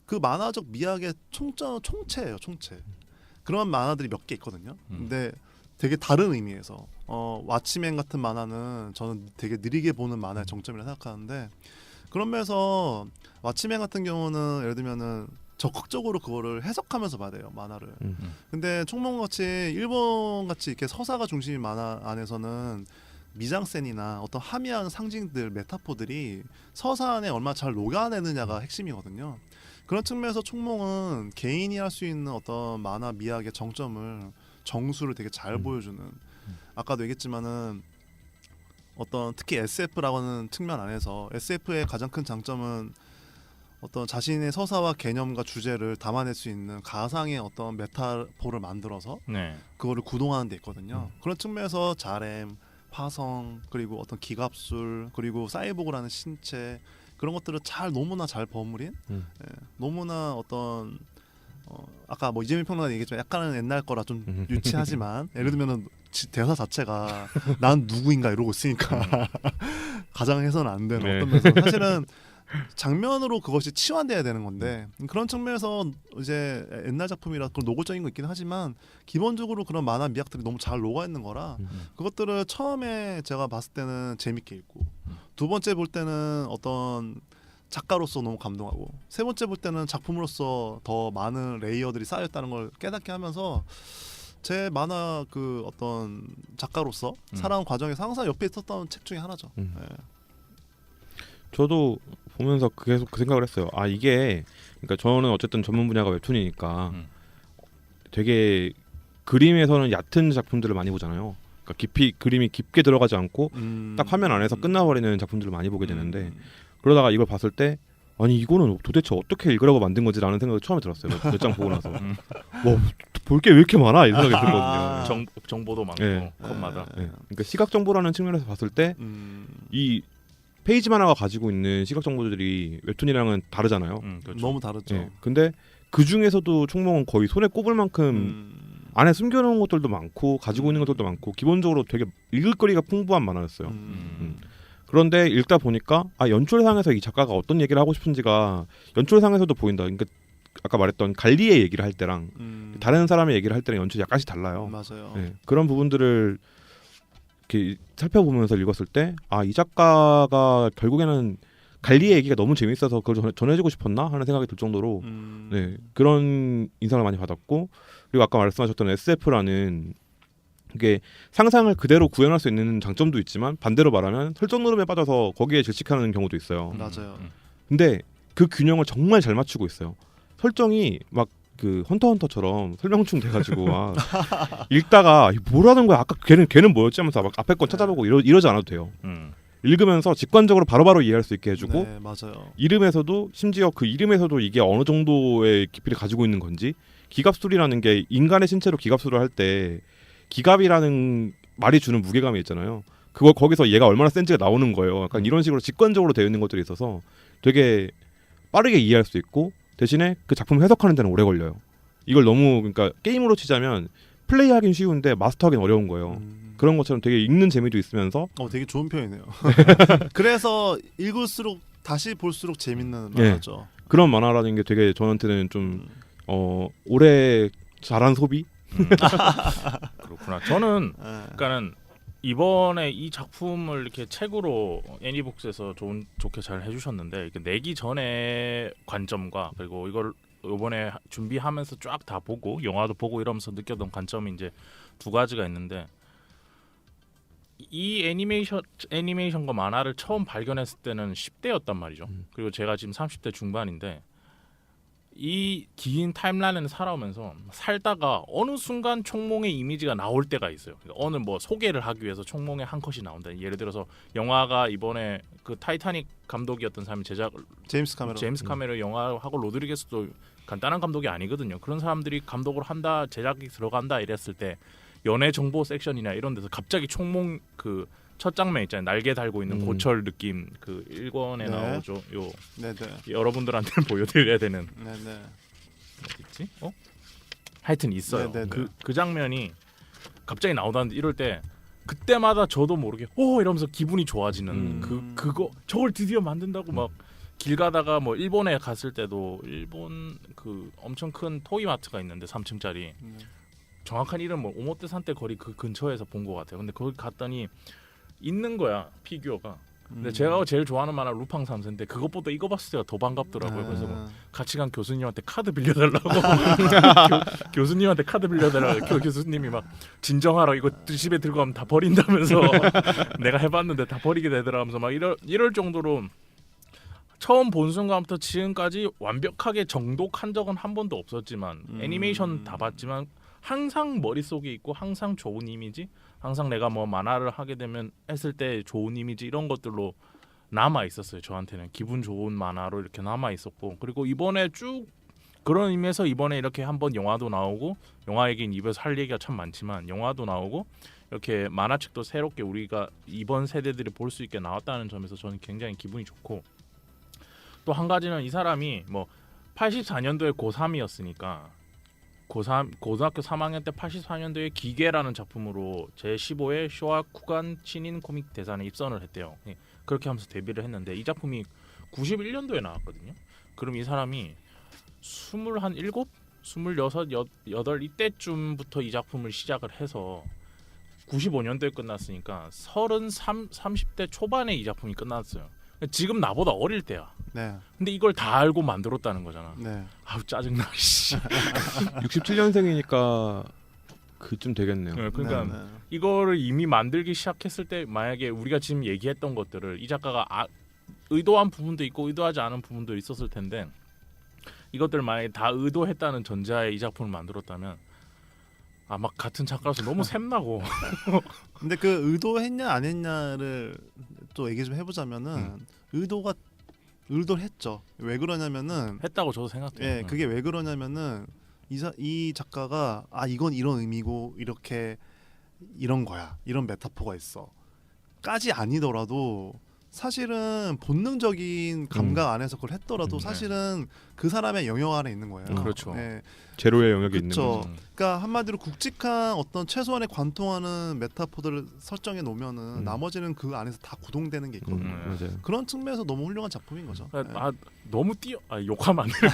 Speaker 3: 그 만화적 미학의 총체예요. 총체. 그런 만화들이 몇 개 있거든요. 근데 되게 다른 의미에서 왓치맨 같은 만화는 저는 되게 느리게 보는 만화의 정점이라 생각하는데 그런 면에서 왓치맨 같은 경우는 예를 들면은 적극적으로 그거를 해석하면서 봐야 돼요, 만화를. 근데 총몽같이 일본같이 이렇게 서사가 중심인 만화 안에서는 미장센이나 어떤 함의한 상징들, 메타포들이 서사 안에 얼마나 잘 녹아내느냐가 핵심이거든요. 그런 측면에서 총몽은 개인이 할 수 있는 어떤 만화 미학의 정수를 되게 잘 보여주는. 아까도 얘기했지만은 어떤 특히 SF라고 하는 측면 안에서 SF의 가장 큰 장점은 어떤 자신의 서사와 개념과 주제를 담아낼 수 있는 가상의 어떤 메타포를 만들어서 그거를 구동하는 데 있거든요. 그런 측면에서 자렘, 화성, 그리고 어떤 기갑술, 그리고 사이보그라는 신체 그런 것들을 너무나 잘 버무린 너무나 어떤 아까 뭐 이재민 평론가 얘기했지만 약간은 옛날 거라 좀 유치하지만 예를 들면은 대사 자체가 난 누구인가 이러고 있으니까 가장해서는 안 되는
Speaker 2: 네.
Speaker 3: 어떤 면에서 사실은 장면으로 그것이 치환돼야 되는 건데 그런 측면에서 이제 옛날 작품이라 그런 노골적인 거 있긴 하지만 기본적으로 그런 만화 미학들이 너무 잘 녹아 있는 거라 그것들을 처음에 제가 봤을 때는 재밌게 읽고 두 번째 볼 때는 어떤 작가로서 너무 감동하고 세 번째 볼 때는 작품으로서 더 많은 레이어들이 쌓였다는 걸 깨닫게 하면서 제 만화 그 어떤 작가로서 살아온 과정에서 항상 옆에 있었던 책 중에 하나죠. 네.
Speaker 2: 저도 보면서 계속 그 생각을 했어요. 아 이게 그러니까 저는 어쨌든 전문 분야가 웹툰이니까 되게 그림에서는 얕은 작품들을 많이 보잖아요. 그러니까 그림이 깊게 들어가지 않고 딱 화면 안에서 끝나버리는 작품들을 많이 보게 되는데 그러다가 이걸 봤을 때 아니 이거는 도대체 어떻게 읽으라고 만든 거지라는 생각이 처음에 들었어요. 몇 장 보고 나서 볼 게 왜 이렇게 많아 이 생각이 들거든요.
Speaker 1: 정보도 많고
Speaker 2: 네.
Speaker 1: 컷마다.
Speaker 2: 네. 그러니까 시각 정보라는 측면에서 봤을 때 이 페이지만 하나가 가지고 있는 시각 정보들이 웹툰이랑은 다르잖아요.
Speaker 1: 그렇죠.
Speaker 3: 너무 다르죠.
Speaker 2: 네. 근데 그 중에서도 총몽은 거의 손에 꼽을 만큼 안에 숨겨놓은 것들도 많고 가지고 있는 것들도 많고 기본적으로 되게 읽을 거리가 풍부한 만화였어요. 그런데 읽다 보니까 연출상에서 이 작가가 어떤 얘기를 하고 싶은지가 연출상에서도 보인다. 그러니까 아까 말했던 갈리의 얘기를 할 때랑 다른 사람의 얘기를 할 때랑 연출이 약간씩 달라요.
Speaker 3: 맞아요.
Speaker 2: 네. 그런 부분들을 이렇게 살펴보면서 읽었을 때 이 작가가 결국에는 갈리의 얘기가 너무 재밌어서 그걸 전해주고 싶었나 하는 생각이 들 정도로 네, 그런 인상을 많이 받았고 그리고 아까 말씀하셨던 SF라는 이게 상상을 그대로 구현할 수 있는 장점도 있지만 반대로 말하면 설정 노름에 빠져서 거기에 질식하는 경우도 있어요.
Speaker 3: 맞아요.
Speaker 2: 근데 그 균형을 정말 잘 맞추고 있어요. 설정이 막 그 헌터헌터처럼 설명충 돼가지고 읽다가 뭐라는 거야 아까 걔는 뭐였지 하면서 막 앞에 건 찾아보고 이러지 않아도 돼요. 읽으면서 직관적으로 바로바로 이해할 수 있게 해주고
Speaker 3: 네, 맞아요.
Speaker 2: 이름에서도 심지어 그 이름에서도 이게 어느 정도의 깊이를 가지고 있는 건지 기갑술이라는 게 인간의 신체로 기갑술을 할 때 기갑이라는 말이 주는 무게감이 있잖아요. 그거 거기서 얘가 얼마나 센지가 나오는 거예요. 약간 이런 식으로 직관적으로 되어 있는 것들이 있어서 되게 빠르게 이해할 수 있고 대신에 그 작품 해석하는 데는 오래 걸려요. 이걸 너무 그러니까 게임으로 치자면 플레이하긴 쉬운데 마스터하기는 어려운 거예요. 그런 것처럼 되게 읽는 재미도 있으면서
Speaker 3: 되게 좋은 표현이네요. 그래서 읽을수록 다시 볼수록 재밌는
Speaker 2: 네.
Speaker 3: 만화죠.
Speaker 2: 그런 만화라는 게 되게 저한테는 좀 오래 잘한 소비?
Speaker 1: 그렇구나. 저는 그러니까는 이번에 이 작품을 이렇게 책으로 애니북스에서 좋게 잘 해주셨는데 이렇게 내기 전에 관점과 그리고 이걸 이번에 준비하면서 쫙 다 보고 영화도 보고 이러면서 느꼈던 관점이 이제 두 가지가 있는데 이 애니메이션과 만화를 처음 발견했을 때는 10대였단 말이죠. 그리고 제가 지금 30대 중반인데 이 긴 타임라인을 살아오면서 살다가 어느 순간 총몽의 이미지가 나올 때가 있어요. 그러니까 어느 뭐 소개를 하기 위해서 총몽의 한 컷이 나온다. 예를 들어서 영화가 이번에 그 타이타닉 감독이었던 사람이
Speaker 3: 제임스 카메론
Speaker 1: 영화하고 로드리게스도 간단한 감독이 아니거든요. 그런 사람들이 감독을 한다, 제작이 들어간다 이랬을 때 연예 정보 섹션이나 이런 데서 갑자기 총몽 그 첫 장면 있잖아요. 날개 달고 있는 고철 느낌 그 1권에 나오죠. 요
Speaker 3: 네네.
Speaker 1: 여러분들한테 보여드려야 되는
Speaker 3: 네네.
Speaker 1: 어디 있지? 하여튼 있어요. 그 장면이 갑자기 나오다는데 이럴 때 그때마다 저도 모르게 이러면서 기분이 좋아지는 그거 저걸 드디어 만든다고 막 길 가다가 뭐 일본에 갔을 때도 일본 그 엄청 큰 토이마트가 있는데 3층짜리 정확한 이름 뭐 오모테산테 거리 그 근처에서 본 것 같아요. 근데 거기 갔더니 있는 거야 피규어가. 근데 제가 제일 좋아하는 만화 루팡 3세인데 그것보다 이거 봤을 때가 더 반갑더라고요. 그래서 뭐 같이 간 교수님한테 카드 빌려달라고 교수님한테 카드 빌려달라고 교수님이 막 진정하라 이거 집에 들고 가면 다 버린다면서 내가 해봤는데 다 버리게 되더라 하면서 막 이럴 정도로 처음 본 순간부터 지금까지 완벽하게 정독한 적은 한 번도 없었지만 애니메이션 다 봤지만 항상 머릿속에 있고 항상 좋은 이미지 항상 내가 뭐 만화를 하게 되면 했을 때 좋은 이미지 이런 것들로 남아 있었어요. 저한테는 기분 좋은 만화로 이렇게 남아 있었고 그리고 이번에 쭉 그런 의미에서 이번에 이렇게 한번 영화도 나오고 영화 얘기는 입에서 할 얘기가 참 많지만 영화도 나오고 이렇게 만화책도 새롭게 우리가 이번 세대들이 볼 수 있게 나왔다는 점에서 저는 굉장히 기분이 좋고 또 한 가지는 이 사람이 뭐 84년도에 고3이었으니까 고등학교 3학년 때 84년도에 기계라는 작품으로 제15회 쇼와쿠간 신인 코믹 대상에 입선을 했대요. 그렇게 하면서 데뷔를 했는데 이 작품이 91년도에 나왔거든요. 그럼 이 사람이 27, 26, 8 이때쯤부터 이 작품을 시작을 해서 95년도에 끝났으니까 30대 초반에 이 작품이 끝났어요. 지금 나보다 어릴 때야.
Speaker 3: 네.
Speaker 1: 근데 이걸 다 알고 만들었다는 거잖아.
Speaker 3: 네.
Speaker 1: 아우 짜증나. 씨.
Speaker 2: 67년생이니까 그쯤 되겠네요.
Speaker 1: 네, 그러니까
Speaker 3: 네, 네.
Speaker 1: 이거를 이미 만들기 시작했을 때 만약에 우리가 지금 얘기했던 것들을 이 작가가 의도한 부분도 있고 의도하지 않은 부분도 있었을 텐데 이것들 만약에 다 의도했다는 전제하에 이 작품을 만들었다면 막 같은 작가로서 너무 샘나고.
Speaker 3: 근데 그 의도했냐 안 했냐를 또 얘기 좀 해보자면은 의도를 했죠. 왜 그러냐면은
Speaker 1: 했다고 저도 생각해요.
Speaker 3: 예, 그게 왜 그러냐면은 이 작가가 이건 이런 의미고 이렇게 이런 거야, 이런 메타포가 있어까지 아니더라도 사실은 본능적인 감각 안에서 그걸 했더라도 사실은 그 사람의 영역 안에 있는 거예요.
Speaker 1: 그렇죠.
Speaker 3: 예.
Speaker 2: 제로의 영역이 있는
Speaker 3: 그쵸.
Speaker 2: 거죠.
Speaker 3: 그러니까 한마디로 굵직한 어떤 최소한의 관통하는 메타포들을 설정해 놓으면은 나머지는 그 안에서 다 구동되는 게 있거든요.
Speaker 2: 맞아요.
Speaker 3: 그런 측면에서 너무 훌륭한 작품인 거죠.
Speaker 1: 너무 욕하면 안 돼.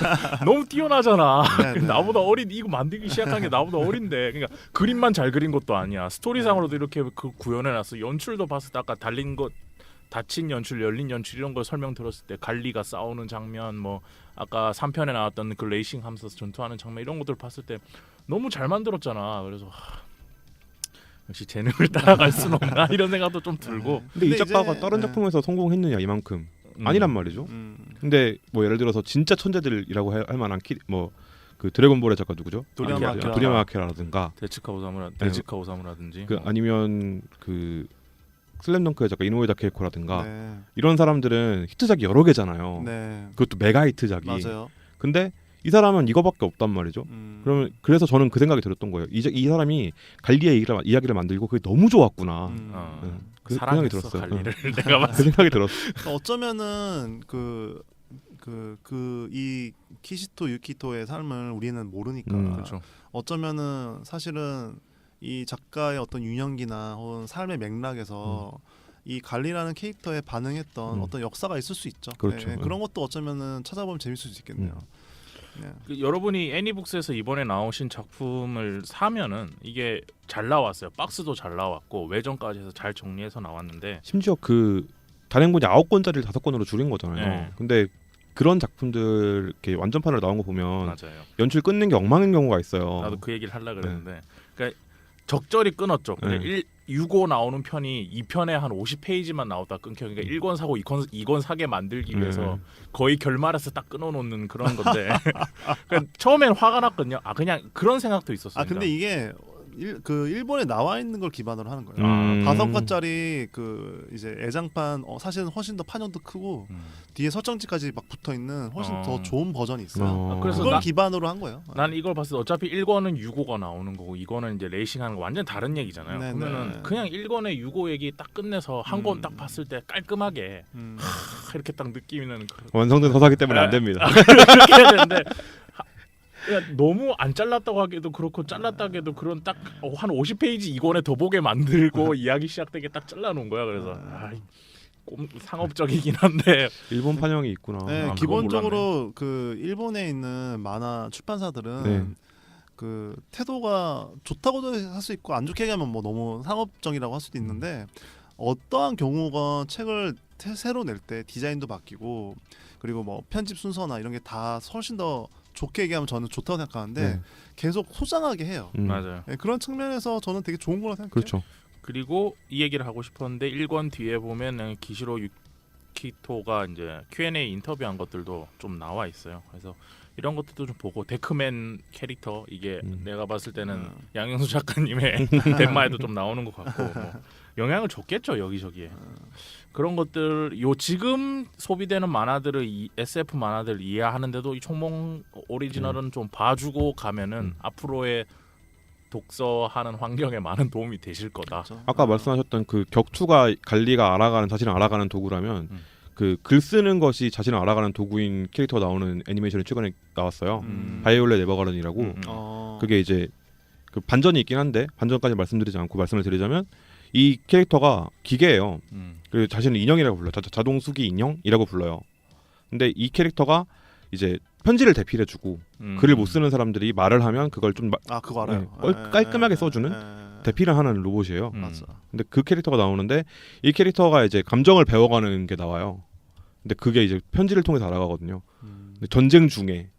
Speaker 1: 너무 뛰어나잖아.
Speaker 3: 네, 네.
Speaker 1: 나보다 어린 이거 만들기 시작한 게 나보다 어린데. 그러니까 그림만 잘 그린 것도 아니야. 스토리상으로도 이렇게 그 구현해놨어. 연출도 봤을 때 아까 달린 것. 닫힌 연출, 열린 연출 이런 걸 설명 들었을 때 갈리가 싸우는 장면, 뭐 아까 3편에 나왔던 그 레이싱 하면서 전투하는 장면 이런 것들 봤을 때 너무 잘 만들었잖아. 그래서 역시 재능을 따라갈 수는 없나 이런 생각도 좀 들고.
Speaker 2: 근데 이 작가가
Speaker 3: 이제,
Speaker 2: 다른 작품에서 성공했느냐 이만큼 아니란 말이죠. 근데 뭐 예를 들어서 진짜 천재들이라고 할 만한 그 드래곤볼의 작가 누구죠? 도리야마 아키라라든가
Speaker 1: 데츠카 오사무라든지
Speaker 2: 아니면 그 슬램덩크의 작가 이노우에 다케이코라든가
Speaker 3: 네.
Speaker 2: 이런 사람들은 히트작이 여러 개잖아요.
Speaker 3: 네.
Speaker 2: 그것도 메가 히트작이.
Speaker 3: 맞아요.
Speaker 2: 근데 이 사람은 이거밖에 없단 말이죠. 그러면 그래서 저는 그 생각이 들었던 거예요. 이 사람이 갈리의 이야기를 만들고 그게 너무 좋았구나. 그 생각이 들었어요.
Speaker 1: 갈리를 내가
Speaker 2: 그 생각이 들었어.
Speaker 3: 그러니까 어쩌면은 이 키시토 유키토의 삶을 우리는 모르니까
Speaker 1: 그렇죠.
Speaker 3: 어쩌면은 사실은 이 작가의 어떤 유년기나 혹은 삶의 맥락에서 이 갈리라는 캐릭터에 반응했던 어떤 역사가 있을 수 있죠.
Speaker 2: 그렇죠.
Speaker 3: 네, 그런 것도 어쩌면은 찾아보면 재밌을 수 있겠네요. 네.
Speaker 1: 여러분이 애니북스에서 이번에 나오신 작품을 사면은 이게 잘 나왔어요. 박스도 잘 나왔고 외전까지 해서 잘 정리해서 나왔는데
Speaker 2: 심지어 그 단행본이 9권짜리를 5권으로 줄인 거잖아요.
Speaker 1: 네.
Speaker 2: 근데 그런 작품들 이렇게 완전판으로 나온 거 보면
Speaker 1: 맞아요.
Speaker 2: 연출 끊는 게 엉망인 경우가 있어요.
Speaker 1: 나도 그 얘기를 하려고 그랬는데 그러니까 적절히 끊었죠. 근데 6호 나오는 편이 2편에 한 50페이지만 나오다 끊겨. 그러니까 1권 사고 2권 사게 만들기 위해서 거의 결말에서 딱 끊어놓는 그런 건데 그러니까 처음엔 화가 났거든요. 그냥 그런 생각도 있었어요.
Speaker 3: 근데 이게 일본에 나와 있는 걸 기반으로 하는 거예요. 5권짜리 그 이제 애장판 사실은 훨씬 더 파년도 크고 뒤에 설정지까지 막 붙어 있는 훨씬 더 좋은 버전이 있어요.
Speaker 1: 그래서
Speaker 3: 그걸 기반으로 한 거예요.
Speaker 1: 난 이걸 봤을 때 어차피 1권은 6호가 나오는 거고 2권은 이제 레이싱하는 거 완전 다른 얘기잖아요.
Speaker 3: 네,
Speaker 1: 그러면은
Speaker 3: 네.
Speaker 1: 그냥 1권의 6호 얘기 딱 끝내서 한 권 딱 봤을 때 깔끔하게 이렇게 딱 느끼는
Speaker 2: 완성된 서사기 때문에 안 됩니다.
Speaker 1: 그렇게 해야 되는데 너무 안 잘랐다고 하기도 그렇고 잘랐다고 해도 그런 딱 한 50페이지 이권에 더 보게 만들고 이야기 시작되게 딱 잘라놓은 거야. 그래서 상업적이긴 한데
Speaker 2: 일본 판형이 있구나.
Speaker 3: 네, 기본적으로 그 일본에 있는 만화 출판사들은 그 태도가 좋다고도 할 수 있고 안 좋게 얘기하면 뭐 너무 상업적이라고 할 수도 있는데 어떠한 경우건 책을 새로 낼 때 디자인도 바뀌고 그리고 뭐 편집 순서나 이런 게 다 훨씬 더 좋게 얘기하면 저는 좋다고 생각하는데 계속 소장하게 해요.
Speaker 1: 맞아요.
Speaker 3: 네, 그런 측면에서 저는 되게 좋은 거라 생각해요.
Speaker 2: 그렇죠.
Speaker 1: 그리고 이 얘기를 하고 싶었는데 1권 뒤에 보면 기시로 유키토가 이제 Q&A 인터뷰한 것들도 좀 나와 있어요. 그래서 이런 것들도 좀 보고 데크맨 캐릭터 이게 내가 봤을 때는 양영수 작가님의 덴마에도 좀 나오는 것 같고 뭐 영향을 줬겠죠 여기저기에. 그런 것들 지금 소비되는 만화들을 SF 만화들을 이해하는데도 이 총몽 오리지널은 좀 봐주고 가면은 앞으로의 독서하는 환경에 많은 도움이 되실 거다.
Speaker 2: 아까 말씀하셨던 그 격투가 갈리가 자신을 알아가는 도구라면 그 글 쓰는 것이 자신을 알아가는 도구인 캐릭터가 나오는 애니메이션이 최근에 나왔어요. 바이올렛 에버가든이라고. 그게 이제 그 반전이 있긴 한데 반전까지 말씀드리지 않고 말씀을 드리자면 이 캐릭터가 기계예요. 그리고 자신을 인형이라고 불러요. 자동 수기 인형이라고 불러요. 근데 이 캐릭터가 이제 편지를 대필해주고 글을 못 쓰는 사람들이 말을 하면 그걸 좀
Speaker 3: 그거 알아요.
Speaker 2: 깔끔하게 써주는 대필을 하는 로봇이에요.
Speaker 3: 맞아.
Speaker 2: 근데 그 캐릭터가 나오는데 이 캐릭터가 이제 감정을 배워가는 게 나와요. 근데 그게 이제 편지를 통해서 알아가거든요. 근데 전쟁 중에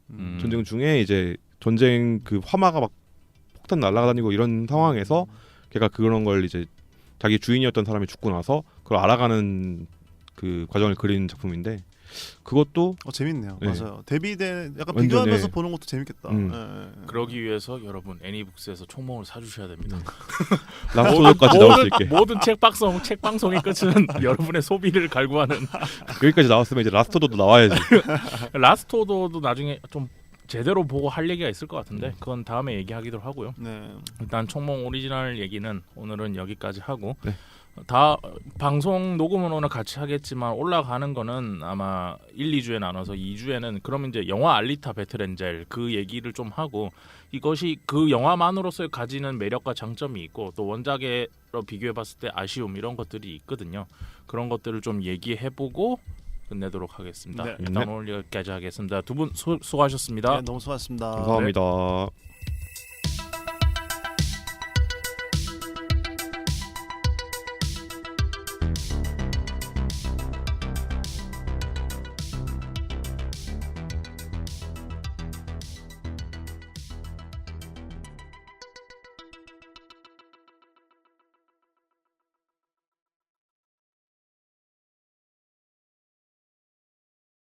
Speaker 2: 이제 전쟁 그 화마가 막 폭탄 날아다니고 이런 상황에서 걔가 그런 걸 이제 자기 주인이었던 사람이 죽고 나서 그걸 알아가는 그 과정을 그린 작품인데 그것도
Speaker 3: 재밌네요.
Speaker 2: 네.
Speaker 3: 맞아요. 데뷔된 약간
Speaker 2: 완전,
Speaker 3: 비교하면서
Speaker 2: 네.
Speaker 3: 보는 것도 재밌겠다.
Speaker 1: 그러기 위해서 여러분 애니북스에서 총몽을 사주셔야 됩니다.
Speaker 2: 라스토도까지 나올 수 있게
Speaker 1: 모든 책 방송의 끝은 여러분의 소비를 갈구하는
Speaker 2: 여기까지 나왔으면 이제 라스토도도 나와야지.
Speaker 1: 라스토도도 나중에 좀 제대로 보고 할 얘기가 있을 것 같은데 그건 다음에 얘기하기로 하고요.
Speaker 3: 네.
Speaker 1: 일단 총몽 오리지널 얘기는 오늘은 여기까지 하고
Speaker 2: 네.
Speaker 1: 다 방송 녹음은 오늘 같이 하겠지만 올라가는 거는 아마 1, 2주에 나눠서 2주에는 그러면 이제 영화 알리타 배틀엔젤 그 얘기를 좀 하고 이것이 그 영화만으로서 가지는 매력과 장점이 있고 또 원작으로 비교해 봤을 때 아쉬움 이런 것들이 있거든요. 그런 것들을 좀 얘기해보고 끝내도록 하겠습니다.
Speaker 3: 네.
Speaker 1: 일단 오늘 여기까지 하겠습니다. 두 분 수고하셨습니다.
Speaker 3: 네, 너무 수고하셨습니다.
Speaker 2: 감사합니다.